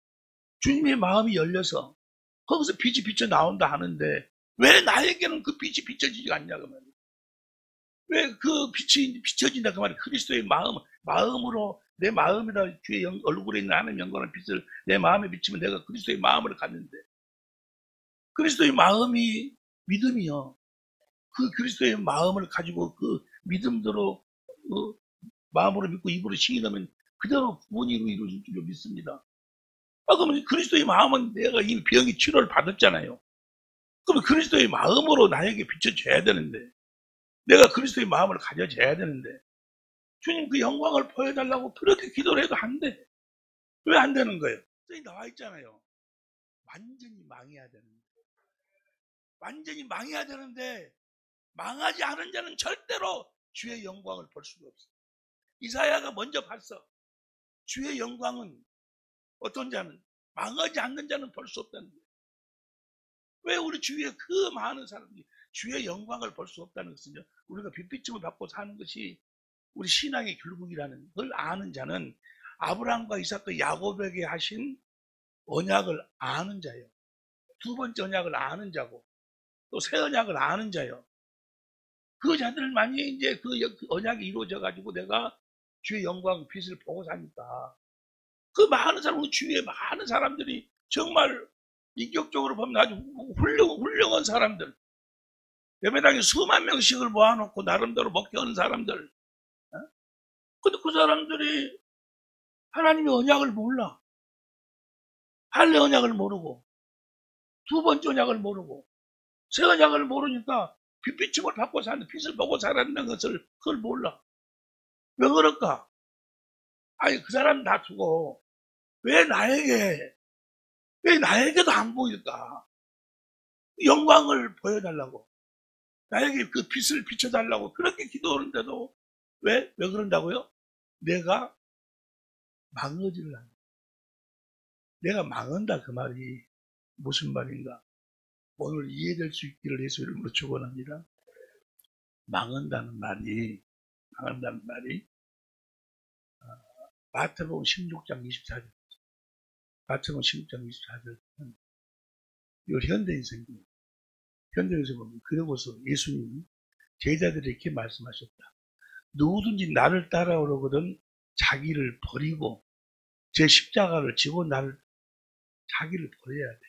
주님의 마음이 열려서 거기서 빛이 비쳐 나온다 하는데, 왜 나에게는 그 빛이 비춰지지 않냐 그 말이야. 왜 그 빛이 비춰진다 그 말이야. 그리스도의 마음으로 내 마음이라 주의 얼굴에 있는 하나님 영광의 빛을 내 마음에 비치면 내가 그리스도의 마음을 갖는데, 그리스도의 마음이 믿음이요. 그 그리스도의 마음을 가지고 그 믿음대로 마음으로 믿고 입으로 시인하면 그대로 구원이 이루어질 줄 믿습니다. 그러면 그리스도의 마음은 내가 이 병이 치료를 받았잖아요. 그러면 그리스도의 마음으로 나에게 비춰줘야 되는데, 내가 그리스도의 마음을 가져줘야 되는데, 주님 그 영광을 보여달라고 그렇게 기도를 해도 안 돼. 왜 안 되는 거예요? 여기 나와 있잖아요. 완전히 망해야 되는데. 완전히 망해야 되는데, 망하지 않은 자는 절대로 주의 영광을 볼 수가 없어. 이사야가 먼저 봤어. 주의 영광은 어떤 자는, 망하지 않는 자는 볼 수 없다는 거예요. 왜 우리 주위에 그 많은 사람들이 주의 영광을 볼 수 없다는 것은요, 우리가 빛비침을 받고 사는 것이 우리 신앙의 결국이라는 걸 아는 자는 아브라함과 이삭과 야곱에게 하신 언약을 아는 자예요. 두 번째 언약을 아는 자고, 또 새 언약을 아는 자예요. 그 자들만이 이제 그 언약이 이루어져 가지고 내가 주의 영광 빛을 보고 사니까, 그 많은 사람, 우리 주위에 많은 사람들이 정말 인격적으로 보면 아주 훌륭한 사람들, 예배당에 수만 명씩을 모아놓고 나름대로 목회하는 사람들, 근데 그 사람들이 하나님의 언약을 몰라. 할례 언약을 모르고, 두 번째 언약을 모르고, 새 언약을 모르니까 빛비침을 받고 사는, 빛을 보고 살았다는 것을 그걸 몰라. 왜 그럴까? 아니, 그 사람 놔두고 왜 나에게도 안 보일까? 영광을 보여달라고, 나에게 그 빛을 비춰달라고 그렇게 기도하는데도 왜 그런다고요? 내가 망하지를 않아. 내가 망한다 그 말이 무슨 말인가? 오늘 이해될 수 있기를 예수 이름으로 축원합니다. 망한다는 말이 마태복음 16장 24절, 마태복음 16장 24절, 이거 현대인생이에요. 현대에서 보면, 그러고서 예수님이 제자들이 이렇게 말씀하셨다. 누구든지 나를 따라오려거든 자기를 버리고 제 십자가를 지고 자기를 버려야 돼.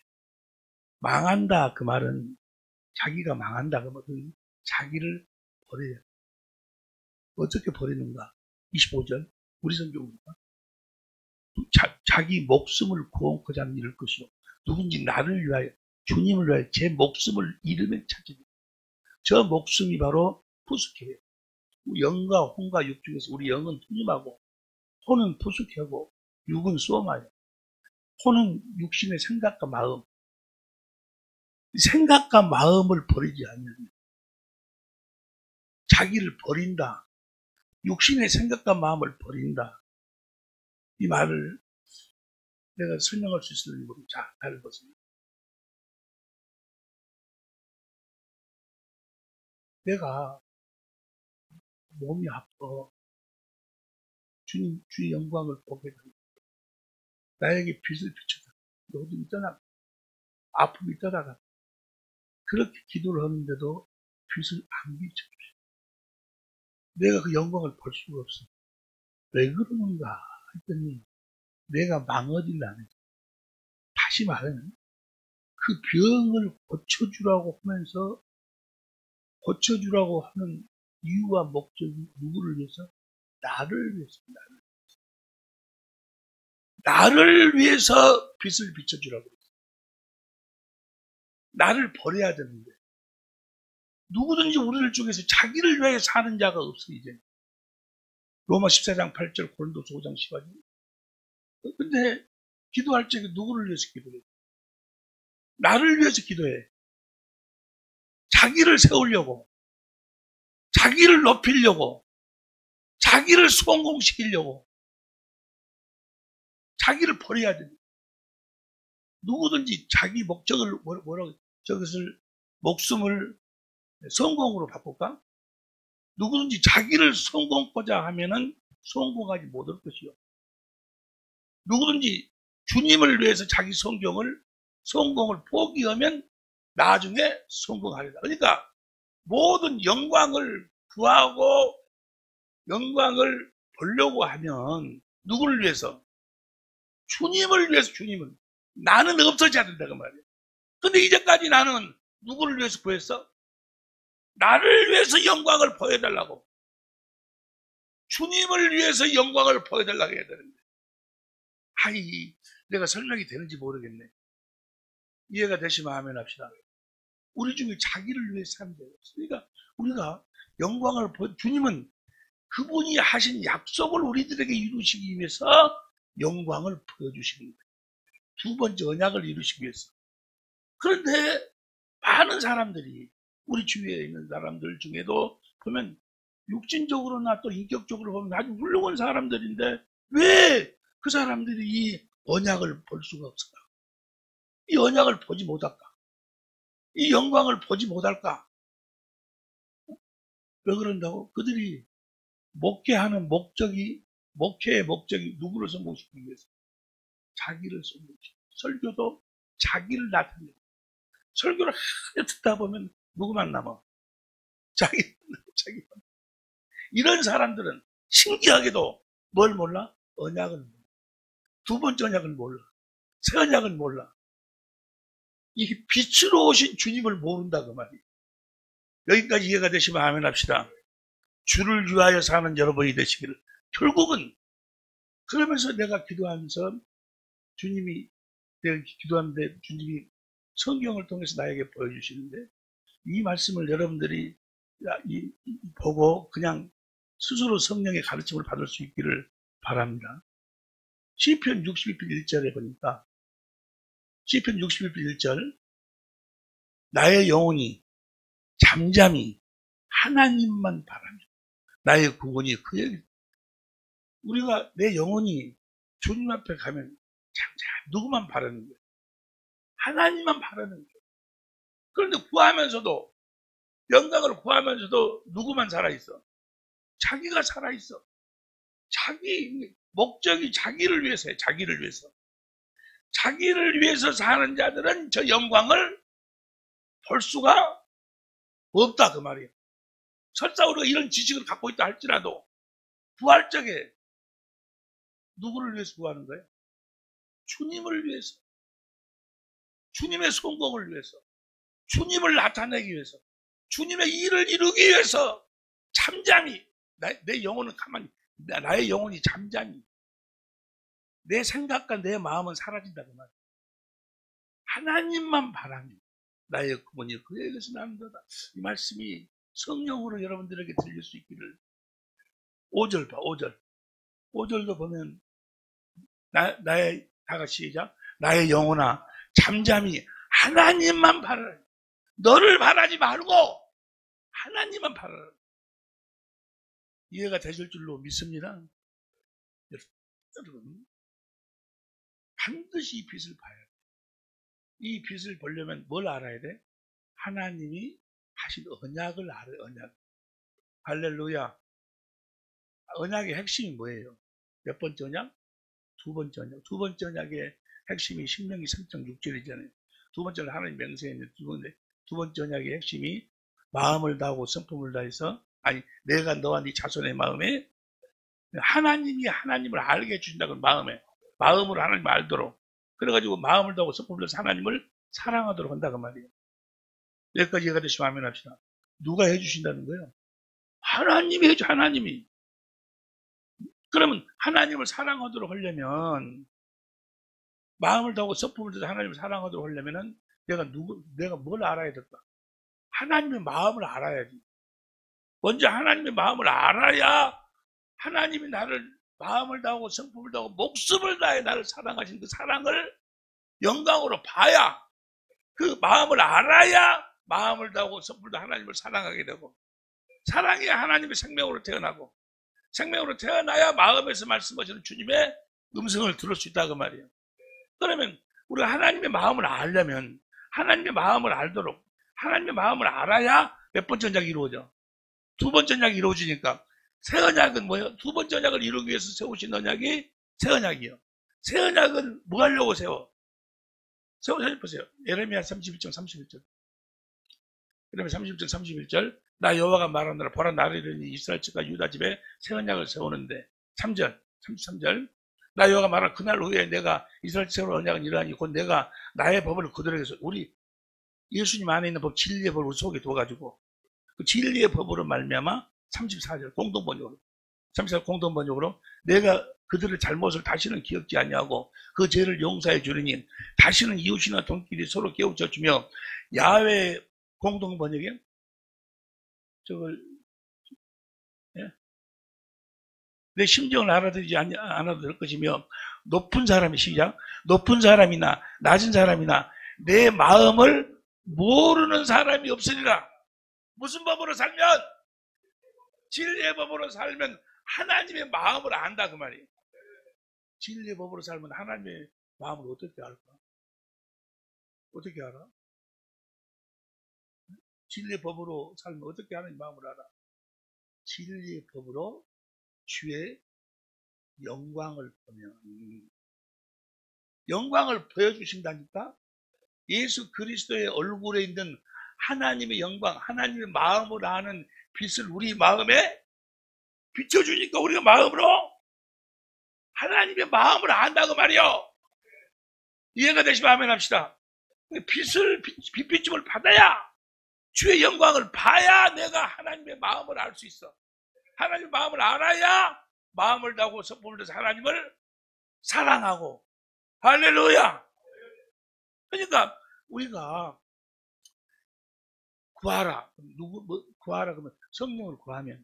망한다 그 말은, 자기가 망한다 그 말은 자기를 버려야 돼. 어떻게 버리는가? 25절 우리 성경입니다. 자기 목숨을 구원코자 잃을 것이요, 누군지 나를 위하여, 주님을 위하여 제 목숨을 잃으면 찾으리. 저 목숨이 바로 부스케예요. 영과 혼과 육 중에서 우리 영은 투림하고 혼은 푸석하고 육은 쏘마요. 혼은 육신의 생각과 마음. 생각과 마음을 버리지 않으면 자기를 버린다. 육신의 생각과 마음을 버린다. 이 말을 내가 설명할 수 있을지 모르겠어요. 자, 잘 보세요. 내가 몸이 아파. 주의 영광을 보게 된다. 나에게 빛을 비춰다. 어둠이 떠나가. 아픔이 떠나가. 그렇게 기도를 하는데도 빛을 안 비춰주세요. 내가 그 영광을 볼 수가 없어. 왜 그러는가 했더니 내가 망어질라는. 다시 말하면 그 병을 고쳐주라고 하면서 고쳐주라고 하는 이유와 목적이 누구를 위해서? 나를 위해서. 나를 위해서 빛을 비춰주라고 했어요. 나를 버려야 되는데 누구든지 우리들 중에서 자기를 위해 사는 자가 없어 이제. 로마 14장 8절, 고린도서 5장 15절. 근데 기도할 적에 누구를 위해서 기도해? 나를 위해서 기도해. 자기를 세우려고, 자기를 높이려고, 자기를 성공시키려고, 자기를 버려야 돼. 누구든지 자기 목적을 뭐라고 저것을 목숨을 성공으로 바꿀까? 누구든지 자기를 성공하고자 하면은 성공하지 못할 것이요. 누구든지 주님을 위해서 자기 성공을 포기하면 나중에 성공하리라. 그러니까 모든 영광을 구하고 영광을 보려고 하면 누구를 위해서? 주님을 위해서. 주님은 나는 없어져야 된다 그 말이에요. 근데 이제까지 나는 누구를 위해서 구했어? 나를 위해서 영광을 보여달라고. 주님을 위해서 영광을 보여달라고 해야 되는데. 아이, 내가 설명이 되는지 모르겠네. 이해가 되시면 아멘 합시다. 우리 중에 자기를 위해서 사는 자가 없어. 그러니까 우리가 영광을 주님은 그분이 하신 약속을 우리들에게 이루시기 위해서 영광을 보여주시는 거예요. 두 번째 언약을 이루시기 위해서. 그런데 많은 사람들이 우리 주위에 있는 사람들 중에도 보면 육신적으로나 또 인격적으로 보면 아주 훌륭한 사람들인데 왜 그 사람들이 이 언약을 볼 수가 없을까? 이 언약을 보지 못할까? 이 영광을 보지 못할까? 왜 그런다고? 그들이 목회하는 목회의 목적이 누구를 성공시키기 위해서? 자기를 성공시키기. 설교도 자기를 나타내고. 설교를 하나 듣다 보면 누구만 남아? 자기만. 이런 사람들은 신기하게도 뭘 몰라? 언약을 몰라. 두 번째 언약을 몰라. 새 언약을 몰라. 이 빛으로 오신 주님을 모른다 그 말이에요. 여기까지 이해가 되시면 아멘 합시다. 주를 위하여 사는 여러분이 되시기를. 결국은 그러면서 내가 기도하면서 내가 기도하는데 주님이 성경을 통해서 나에게 보여주시는데 이 말씀을 여러분들이 보고 그냥 스스로 성령의 가르침을 받을 수 있기를 바랍니다. 시편 61편 1절에 보니까 시편 61편 1절 나의 영혼이 잠잠히 하나님만 바라며 나의 구원이 그에게. 우리가 내 영혼이 주님 앞에 가면 잠잠히 누구만 바라는 거예요? 하나님만 바라는 거예요. 그런데 구하면서도 영광을 구하면서도 누구만 살아있어? 자기가 살아있어. 자기 목적이 자기를 위해서예요. 자기를 위해서. 자기를 위해서 사는 자들은 저 영광을 볼 수가 없다 그 말이에요. 설사 우리가 이런 지식을 갖고 있다 할지라도 부활 적에 누구를 위해서 구하는 거예요? 주님을 위해서. 주님의 성공을 위해서. 주님을 나타내기 위해서. 주님의 일을 이루기 위해서 잠잠히 내 영혼은 가만히 나의 영혼이 잠잠히 내 생각과 내 마음은 사라진다 그 말이에요. 하나님만 바라며 나의 구원이 그에게서 난다다. 이 말씀이 성령으로 여러분들에게 들릴 수 있기를 5절 봐, 5절. 5절도 보면, 나의, 다 같이 시작. 나의 영혼아, 잠잠히 하나님만 바라라. 너를 바라지 말고, 하나님만 바라라. 이해가 되실 줄로 믿습니다. 여러분, 반드시 이 빛을 봐야 돼. 이 빛을 보려면 뭘 알아야 돼? 하나님이 하신 언약을 알아요, 언약. 할렐루야. 언약의 핵심이 뭐예요? 몇 번째 언약? 두 번째 언약. 두 번째 언약의 핵심이 신명기 3장 6절이잖아요. 두 번째는 하나님 맹세했는데 두 번째 언약의 핵심이 마음을 다하고 성품을 다해서, 아니, 내가 너와 네 자손의 마음에 하나님이 하나님을 알게 해주신다고. 마음으로 하나님을 알도록. 그래가지고 마음을 다하고 성품을 다해서 하나님을 사랑하도록 한다고 말이에요. 여기까지 이해가 되시면 아멘 합시다. 누가 해주신다는 거예요? 하나님이 해줘, 하나님이. 그러면 하나님을 사랑하도록 하려면, 마음을 다하고 성품을 다해서 하나님을 사랑하도록 하려면은 내가 뭘 알아야 될까? 하나님의 마음을 알아야지. 먼저 하나님의 마음을 알아야 하나님이 나를 마음을 다하고 성품을 다하고 목숨을 다해 나를 사랑하신 그 사랑을 영광으로 봐야, 그 마음을 알아야 마음을 다하고 성품을 다하고 하나님을 사랑하게 되고, 사랑해야 하나님의 생명으로 태어나고, 생명으로 태어나야 마음에서 말씀하시는 주님의 음성을 들을 수 있다 그 말이에요. 그러면 우리가 하나님의 마음을 알려면 하나님의 마음을 알도록, 하나님의 마음을 알아야 몇 번째 언약이 이루어져? 두 번째 언약이 이루어지니까. 새 언약은 뭐예요? 두 번째 언약을 이루기 위해서 세우신 언약이 새 언약이에요. 새 언약은 뭐 하려고 세워? 보세요. 예레미야 31장 31절. 예레미야 31장 31절. 나 여호와가 말하노라. 보라, 나를 이르니 이스라엘 집과 유다 집에 새 언약을 세우는데. 3절, 33절. 나 여호와가 말하노라. 그날 후에 내가 이스라엘 집의 언약은 이러하니 곧 내가 나의 법을 그들에게서, 우리 예수님 안에 있는 법, 진리의 법을 속에 둬가지고 그 진리의 법으로 말미암아 34절 공동번역으로, 34절 공동번역으로 내가 그들의 잘못을 다시는 기억지 아니하고 그 죄를 용서해 주리니 다시는 이웃이나 동끼리 서로 깨우쳐 주며, 야훼 공동번역에 저걸, 예? 내 심정을 알아들이지 않아도 될 것이며, 높은 사람이, 시작, 높은 사람이나 낮은 사람이나 내 마음을 모르는 사람이 없으리라. 무슨 법으로 살면? 진리의 법으로 살면 하나님의 마음을 안다 그 말이에요. 진리의 법으로 살면 하나님의 마음을 어떻게 알까? 어떻게 알아? 진리의 법으로 살면 어떻게 하나님의 마음을 알아? 진리의 법으로 주의 영광을 보면, 영광을 보여주신다니까? 예수 그리스도의 얼굴에 있는 하나님의 영광, 하나님의 마음을 아는 빛을 우리 마음에 비춰주니까 우리가 마음으로 하나님의 마음을 안다고 말이요. 이해가 되시면 아멘 합시다. 빛비춤을 받아야, 주의 영광을 봐야 내가 하나님의 마음을 알 수 있어. 하나님의 마음을 알아야 마음을 다하고 성품을 다해서 하나님을 사랑하고. 할렐루야. 그러니까 우리가 구하라. 구하라 그러면 성령을 구하면,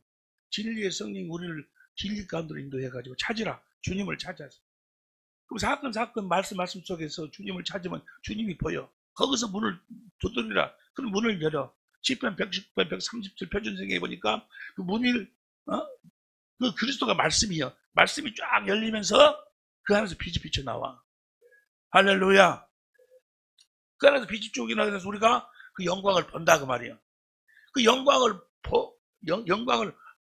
진리의 성령이 우리를 진리 가운데로 인도해가지고 찾으라. 주님을 찾아서. 그럼 사건 말씀 속에서 주님을 찾으면 주님이 보여. 거기서 문을 두드리라. 그럼 문을 열어. 시편 119편 130절 표준성경에 보니까 그 문을, 그 그리스도가 말씀이요. 말씀이 쫙 열리면서 그 안에서 빛이 비쳐 나와. 할렐루야. 그 안에서 빛이 쭉 나면서 우리가 그 영광을 본다 그 말이에요. 그 영광을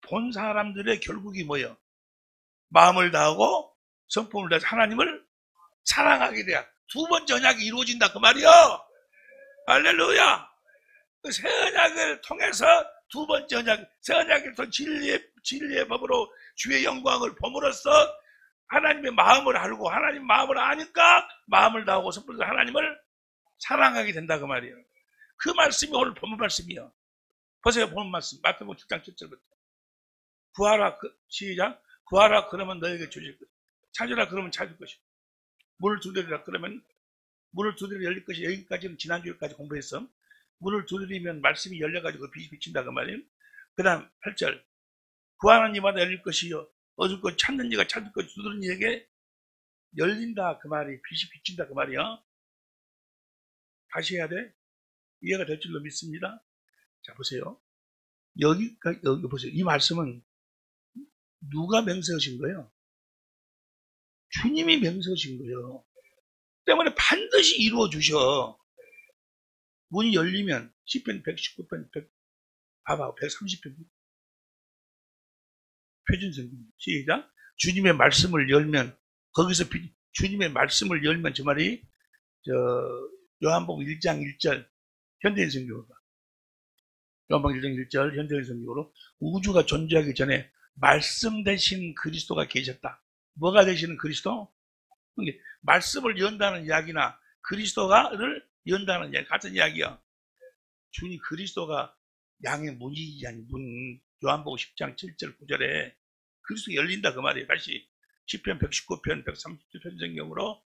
본 사람들의 결국이 뭐예요? 마음을 다하고 성품을 다해서 하나님을 사랑하게 돼야 두 번째 언약이 이루어진다 그 말이에요. 할렐루야. 그 새 언약을 통해서 두 번째 언약, 새 언약을 통해 진리의 법으로 주의 영광을 봄으로써 하나님의 마음을 알고, 하나님 마음을 아니까 마음을 다하고 성품을 다해서 하나님을 사랑하게 된다 그 말이에요. 그 말씀이 오늘 본문 말씀이에요. 보세요, 본문 말씀. 마태복음 7장 7절부터. 구하라, 시작. 구하라 그러면 너에게 주실 것. 찾으라 그러면 찾을 것이고. 문을 두드리라 그러면 문을 두드리면 열릴 것이. 여기까지는 지난주에까지 공부했어. 문을 두드리면 말씀이 열려가지고 빛이 비친다 그 말이에요. 그 다음 8절. 구하는 이마다 열릴 것이요 얻을 것 찾는 이가 찾을 것 두드리는 이에게 열린다 그 말이 빛이 비친다 그 말이야. 다시 해야 돼. 이해가 될 줄로 믿습니다. 자 보세요. 여기 보세요. 이 말씀은 누가 맹세하신 거예요? 주님이 맹세하신 거예요. 때문에 반드시 이루어 주셔. 문이 열리면 10편 119편 100 봐봐 130편 표준성경 시작. 주님의 말씀을 열면 거기서 주님의 말씀을 열면 저 말이 요한복음 1장 1절 현대인 성경으로 요한복음 1장 1절 현대인 성경으로 우주가 존재하기 전에 말씀 대신 그리스도가 계셨다. 뭐가 되시는 그리스도? 말씀을 연다는 이야기나 그리스도가를 연다는 이야기 같은 이야기야. 주님 그리스도가 양의 문이지 아니 문. 요한복음 10장 7절 9절에 그리스도가 열린다 그 말이에요. 다시 10편 119편 130편 성경으로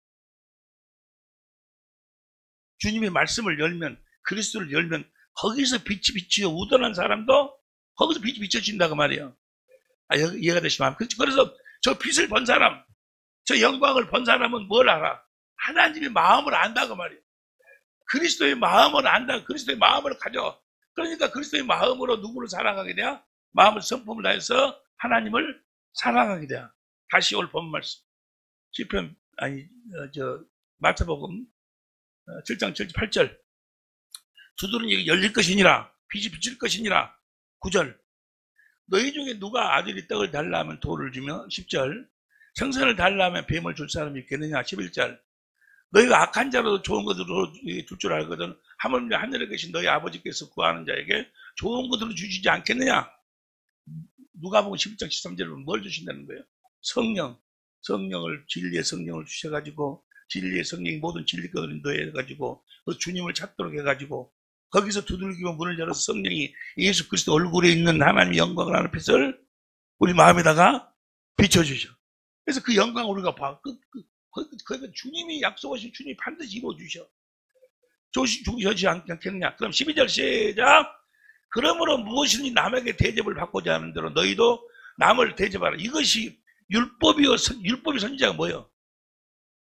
주님의 말씀을 열면 그리스도를 열면 거기서 빛이 비치어 우둔한 사람도 거기서 빛이 비춰진다 그 말이에요. 이해가 되시면 그래서 저 빛을 본 사람 저 영광을 본 사람은 뭘 알아? 하나님의 마음을 안다 그 말이에요. 그리스도의 마음을 안다. 그리스도의 마음을 가져. 그러니까 그리스도의 마음으로 누구를 사랑하게 돼야? 마음을 성품을 다해서 하나님을 사랑하게 돼야. 다시 올 본 말씀. 시편 마태복음 7장 8절 두드러는 얘기 열릴 것이니라 빛이 비칠 것이니라 9절 너희 중에 누가 아들이 떡을 달라 하면 돌을 주며 10절 생선을 달라 하면 뱀을 줄 사람이 있겠느냐 11절 너희가 악한 자로도 좋은 것으로 줄 줄 알거든 하물며 하늘에 계신 너희 아버지께서 구하는 자에게 좋은 것으로 주시지 않겠느냐. 누가복음 11장 13절은 뭘 주신다는 거예요? 성령을 진리의 성령을 주셔가지고 진리의 성령이 모든 진리권을 인도해가지고 그 주님을 찾도록 해가지고 거기서 두들기면 문을 열어서 성령이 예수 그리스도 얼굴에 있는 하나님의 영광을 하는 빛을 우리 마음에다가 비춰주셔. 그래서 그 영광을 우리가 봐. 그러니까 주님이 약속하신 주님이 반드시 이루어주셔. 주시지 않겠느냐. 그럼 12절 시작. 그러므로 무엇이든지 남에게 대접을 받고자 하는 대로 너희도 남을 대접하라. 이것이 율법이 선지자가 뭐예요?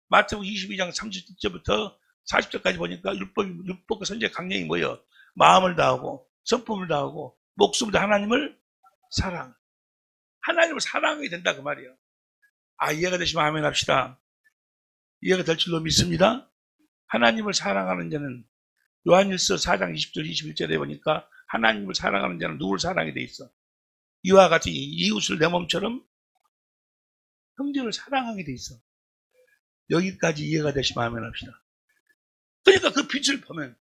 마태복음 22장 30절부터 40절까지 보니까 율법과 선지자 강령이 뭐예요? 마음을 다하고 성품을 다하고 목숨을 다하고 하나님을 사랑하게 된다 그 말이에요. 이해가 되시면 아멘 합시다. 이해가 될 줄로 믿습니다. 하나님을 사랑하는 자는 요한일서 4장 20절 21절에 보니까 하나님을 사랑하는 자는 누구를 사랑하게 돼 있어? 이와 같이 이웃을 내 몸처럼 형제를 사랑하게 돼 있어. 여기까지 이해가 되시면 아멘 합시다. 그러니까 그 빛을 보면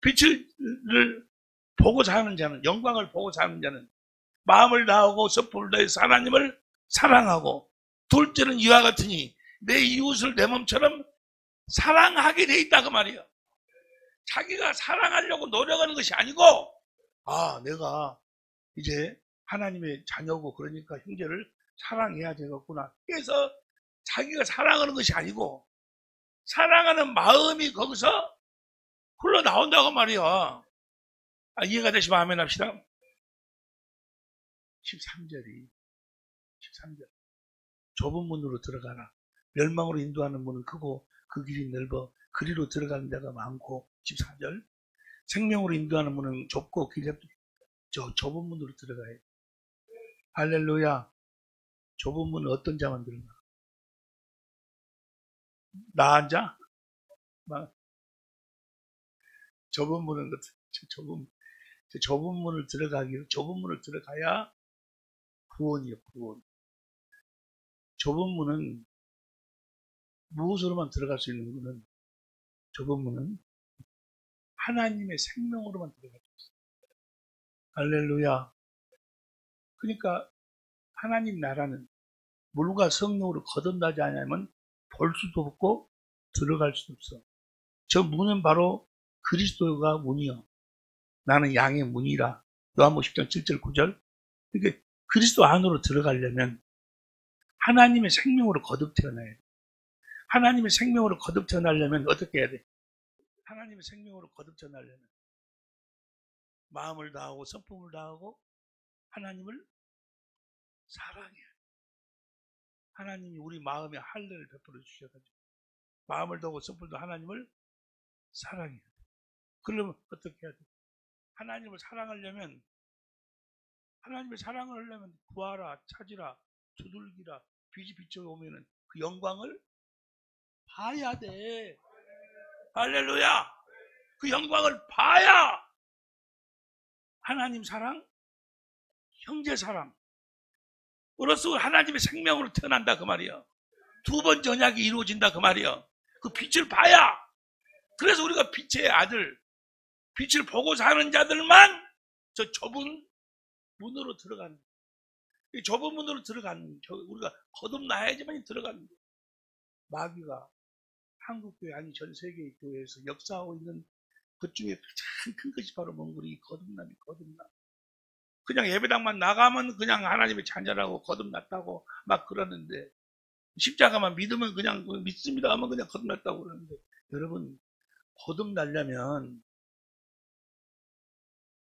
빛을 보고 사는 자는 영광을 보고 사는 자는 마음을 다하고 섭풀을 다해서 하나님을 사랑하고 둘째는 이와 같으니 내 이웃을 내 몸처럼 사랑하게 돼 있다 그 말이에요. 자기가 사랑하려고 노력하는 것이 아니고 내가 이제 하나님의 자녀고 그러니까 형제를 사랑해야 되겠구나. 그래서 자기가 사랑하는 것이 아니고 사랑하는 마음이 거기서 흘러나온다고 말이야. 이해가 되시면 아멘 합시다. 13절 좁은 문으로 들어가라. 멸망으로 인도하는 문은 크고 그 길이 넓어 그리로 들어가는 데가 많고 14절 생명으로 인도하는 문은 좁고 길이 좁은 문으로 들어가야 돼. 할렐루야. 좁은 문은 어떤 자만 들어가? 나 앉아? 좁은 문은 좁은 문을 좁은 문을 들어가야 구원이요, 구원. 좁은 문은 무엇으로만 들어갈 수 있는 문은 좁은 문은 하나님의 생명으로만 들어갈 수 있어요. 할렐루야. 그러니까 하나님 나라는 물과 성령으로 거듭나지 않으면 볼 수도 없고 들어갈 수도 없어. 저 문은 바로 그리스도가 문이요. 나는 양의 문이라. 요한복음 10장 7절 9절. 그러니까 그리스도 안으로 들어가려면 하나님의 생명으로 거듭 태어나야 돼. 하나님의 생명으로 거듭 태어나려면 어떻게 해야 돼? 하나님의 생명으로 거듭 태어나려면 마음을 다하고 성품을 다하고 하나님을 사랑해야 돼. 하나님이 우리 마음에 할례를 베풀어 주셔가지고 마음을 두고 섣불도 하나님을 사랑해야 돼. 그러면 어떻게 해야 돼? 하나님을 사랑하려면 하나님의 사랑을 하려면 구하라, 찾으라, 두들기라, 빛이 비춰 오면은 그 영광을 봐야 돼. 할렐루야! 그 영광을 봐야 하나님 사랑, 형제 사랑, 으로써 하나님의 생명으로 태어난다 그 말이야. 두 번 전약이 이루어진다 그 말이야. 그 빛을 봐야. 그래서 우리가 빛의 아들, 빛을 보고 사는 자들만 저 좁은 문으로 들어가는 거야. 이 좁은 문으로 들어가는 우리가 거듭나야지만 들어가는 거야. 마귀가 한국교회 아니 전 세계 교회에서 역사하고 있는 그 중에 가장 큰 것이 바로 몽골이 거듭남이 거듭남. 그냥 예배당만 나가면 그냥 하나님의 자녀라고 거듭났다고 막 그러는데 십자가만 믿으면 그냥 믿습니다 하면 그냥 거듭났다고 그러는데 여러분 거듭나려면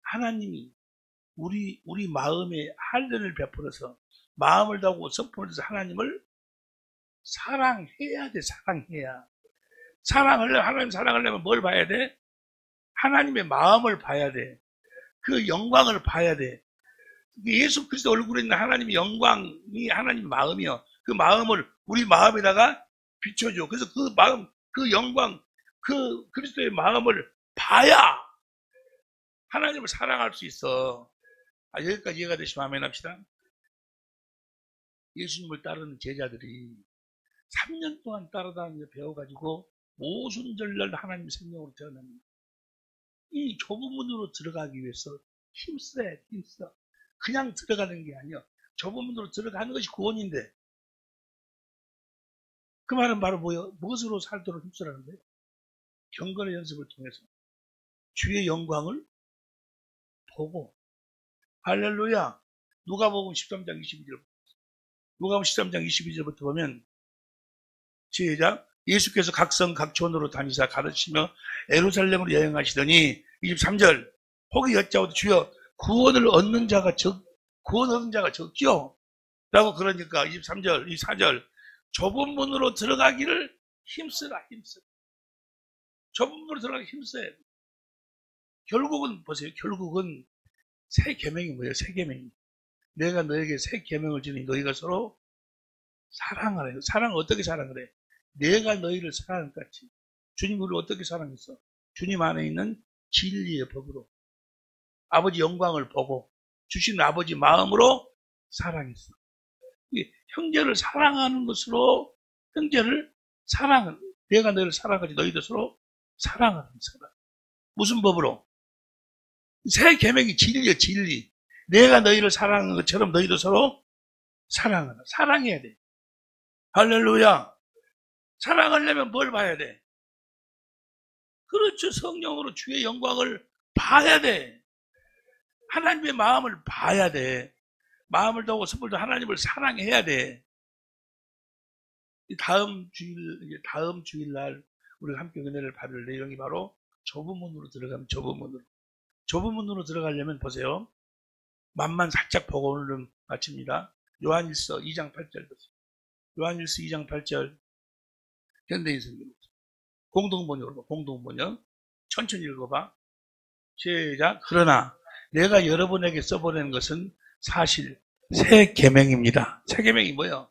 하나님이 우리 마음에 할례를 베풀어서 마음을 다하고 선포해서 하나님을 사랑해야 돼. 사랑해야. 하나님 사랑하려면 뭘 봐야 돼? 하나님의 마음을 봐야 돼. 그 영광을 봐야 돼. 예수 그리스도 얼굴에 있는 하나님의 영광이 하나님 마음이요. 그 마음을 우리 마음에다가 비춰줘. 그래서 그 마음, 그 영광, 그 그리스도의 마음을 봐야 하나님을 사랑할 수 있어. 여기까지 이해가 되시면 아멘 합시다. 예수님을 따르는 제자들이 3년 동안 따라다니며 배워가지고 오순절날 하나님 생명으로 태어납니다. 이 좁은 문으로 들어가기 위해서 힘써야 힘써. 그냥 들어가는 게 아니야. 좁은 문으로 들어가는 것이 구원인데 그 말은 바로 뭐예요? 무엇으로 살도록 힘쓰라는 거예요? 경건의 연습을 통해서 주의 영광을 보고 할렐루야. 누가복음 13장 22절 누가복음 13장 22절부터 보면 시작. 예수께서 각성 각촌으로 다니사 가르치며 예루살렘으로 여행하시더니 23절 혹이 여짜오되 주여 구원 얻는 자가 적지요? 라고 그러니까 23절, 24절 좁은 문으로 들어가기를 힘쓰라. 좁은 문으로 들어가기 힘써야 돼. 결국은 보세요. 결국은 새 계명이 뭐예요? 새 계명이. 내가 너에게 새 계명을 주니 너희가 서로 사랑하라. 사랑을 어떻게 사랑을 해? 내가 너희를 사랑한 것 같이. 주님 우리를 어떻게 사랑했어? 주님 안에 있는 진리의 법으로 아버지 영광을 보고 주신 아버지 마음으로 사랑했어. 형제를 사랑하는 것으로 형제를 사랑은 내가 너희를 사랑하지 너희도 서로 사랑하는 사람. 무슨 법으로? 새 계명이 진리야 진리. 내가 너희를 사랑하는 것처럼 너희도 서로 사랑하라. 사랑해야 돼. 할렐루야. 사랑하려면 뭘 봐야 돼? 그렇죠. 성령으로 주의 영광을 봐야 돼. 하나님의 마음을 봐야 돼. 마음을 다하고 선물도 하나님을 사랑해야 돼. 다음 주일날 우리가 함께 은혜를 받을 내용이 바로 좁은 문으로 들어가면 좁은 문으로 들어가려면 보세요. 맛만 살짝 보고 오늘은 마칩니다. 요한일서 2장 8절 보세요. 요한일서 2장 8절 현대인 성경 공동번역으로 봐. 공동번역 천천히 읽어봐. 시작. 그러나 내가 여러분에게 써보낸 것은 사실 새 계명입니다. 새 계명이 뭐예요?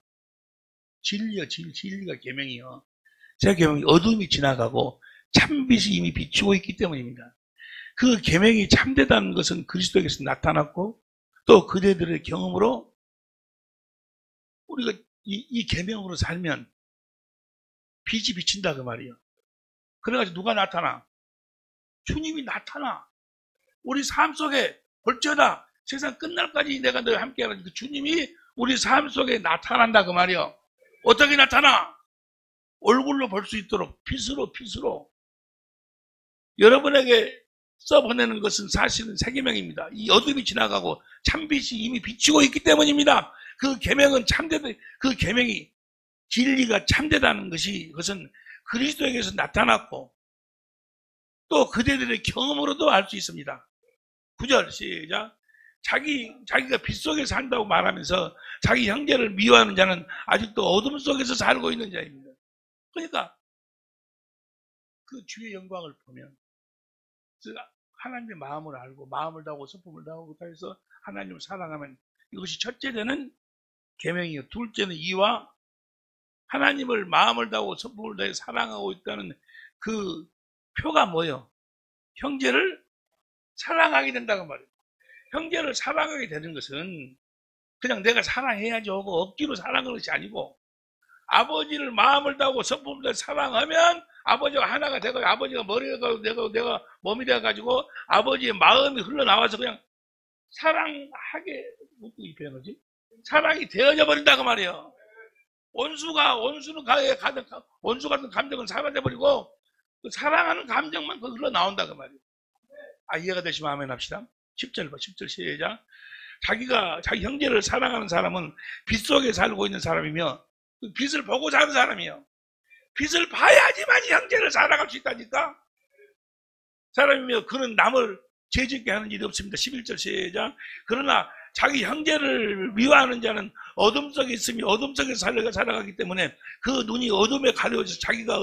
진리요. 진리가 계명이요. 새 계명이 어둠이 지나가고 참빛이 이미 비추고 있기 때문입니다. 그 계명이 참되다는 것은 그리스도에게서 나타났고 또 그대들의 경험으로 우리가 이 계명으로 살면 빛이 비친다 그 말이에요. 그래가지고 누가 나타나? 주님이 나타나. 우리 삶 속에 볼지어다 세상 끝날까지 내가 너와 함께하는 그 주님이 우리 삶 속에 나타난다 그 말이에요. 어떻게 나타나? 얼굴로 볼 수 있도록 빛으로 여러분에게 써보내는 것은 사실은 새 계명입니다. 이 어둠이 지나가고 참빛이 이미 비치고 있기 때문입니다. 그 계명은 참되다. 그 계명이 진리가 참되다는 것이 그것은 그리스도에게서 나타났고 또 그대들의 경험으로도 알 수 있습니다. 9절 시작. 자기가 빛 속에 산다고 말하면서 자기 형제를 미워하는 자는 아직도 어둠 속에서 살고 있는 자입니다. 그러니까 그 주의 영광을 보면 하나님의 마음을 알고 마음을 다하고 성품을 다하고 해서 하나님을 사랑하면 이것이 첫째는 계명이요. 둘째는 이와 하나님을 마음을 다하고 성품을 다해 사랑하고 있다는 그 표가 뭐예요? 형제를 사랑하게 된다고 말이에요. 형제를 사랑하게 되는 것은 그냥 내가 사랑해야지 하고 억지로 사랑하는 것이 아니고 아버지를 마음을 다하고 성품을 다해 사랑하면 아버지가 하나가 되고 아버지가 머리가 되고 내가 몸이 되어가지고 아버지의 마음이 흘러나와서 그냥 사랑하게 묻고 이 표현이지? 사랑이 되어져 버린다고 말이에요. 원수 같은 감정은 사라져버리고 그 사랑하는 감정만 흘러나온다고 말이에요. 이해가 되시면 아멘 합시다. 10절 봐, 10절 시작. 자기 형제를 사랑하는 사람은 빛 속에 살고 있는 사람이며 빛을 보고 사는 사람이에요. 빛을 봐야지만 형제를 사랑할 수 있다니까. 사람이며 그는 남을 죄짓게 하는 일이 없습니다. 11절 시작. 그러나 자기 형제를 미워하는 자는 어둠 속에 있으며 어둠 속에 살아가기 때문에 그 눈이 어둠에 가려워져서 자기가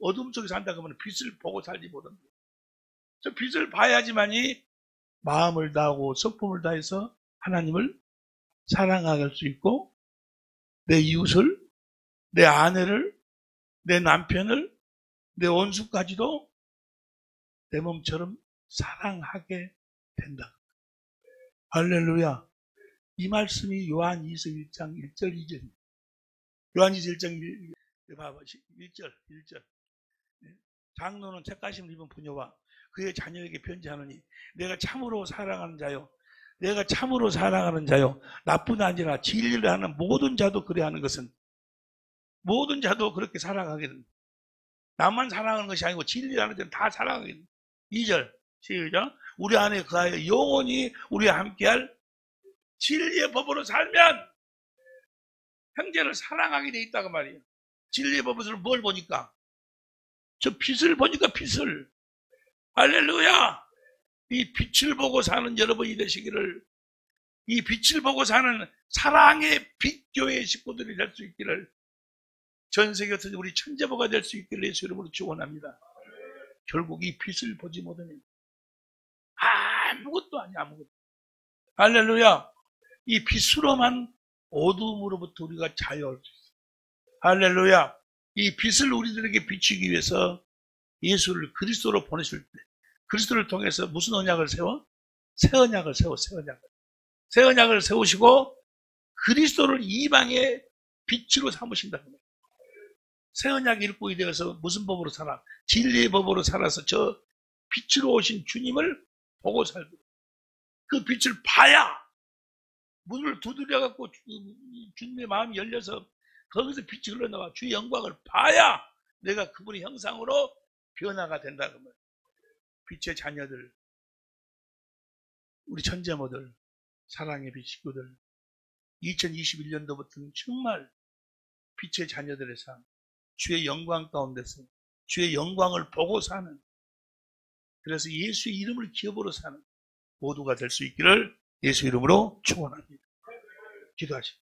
어둠 속에 산다고 하면 빛을 보고 살지 못합니다. 저 빛을 봐야지만이 마음을 다하고 성품을 다해서 하나님을 사랑할 수 있고 내 이웃을, 내 아내를, 내 남편을, 내 원수까지도 내 몸처럼 사랑하게 된다. 할렐루야. 이 말씀이 요한 21장 1절 2절입니다. 요한 21장 1절. 장로는 책가심을 입은 부녀와 그의 자녀에게 편지하노니 내가 참으로 사랑하는 자요. 나뿐 아니라 진리를 하는 모든 자도 그래 하는 것은 모든 자도 그렇게 사랑하게 된다. 나만 사랑하는 것이 아니고 진리를 하는 자는 다 사랑하게 된다. 2절 시작. 우리 안에 그하여 영원히 우리와 함께할 진리의 법으로 살면 형제를 사랑하게 돼 있다고 말이에요. 진리의 법으로 뭘 보니까? 저 빛을 보니까 빛을. 할렐루야. 이 빛을 보고 사는 여러분이 되시기를, 이 빛을 보고 사는 사랑의 빛교회 식구들이 될 수 있기를, 전 세계 같은 우리 천재보가 될 수 있기를 예수 이름으로 축원합니다. 결국 이 빛을 보지 못하면 아무것도 아니야. 아무것도. 할렐루야. 이 빛으로만 어둠으로부터 우리가 자유할 수 있어요. 할렐루야. 이 빛을 우리들에게 비추기 위해서 예수를 그리스도로 보내실 때 그리스도를 통해서 무슨 언약을 세워? 새 언약을 세워. 새 언약을 세우시고 그리스도를 이방의 빛으로 삼으신다는 거예요. 새 언약 일꾼이 되어서 무슨 법으로 살아? 진리의 법으로 살아서 저 빛으로 오신 주님을 보고 살고 그 빛을 봐야 문을 두드려갖고 주님의 마음이 열려서 거기서 빛이 흘러나와 주의 영광을 봐야 내가 그분의 형상으로 변화가 된다는 거예요. 빛의 자녀들, 우리 천재모들, 사랑의 빛 식구들, 2021년도부터는 정말 빛의 자녀들의 삶, 주의 영광 가운데서 주의 영광을 보고 사는, 그래서 예수의 이름을 기업으로 사는 모두가 될 수 있기를 예수 이름으로 축원합니다. 기도하시죠.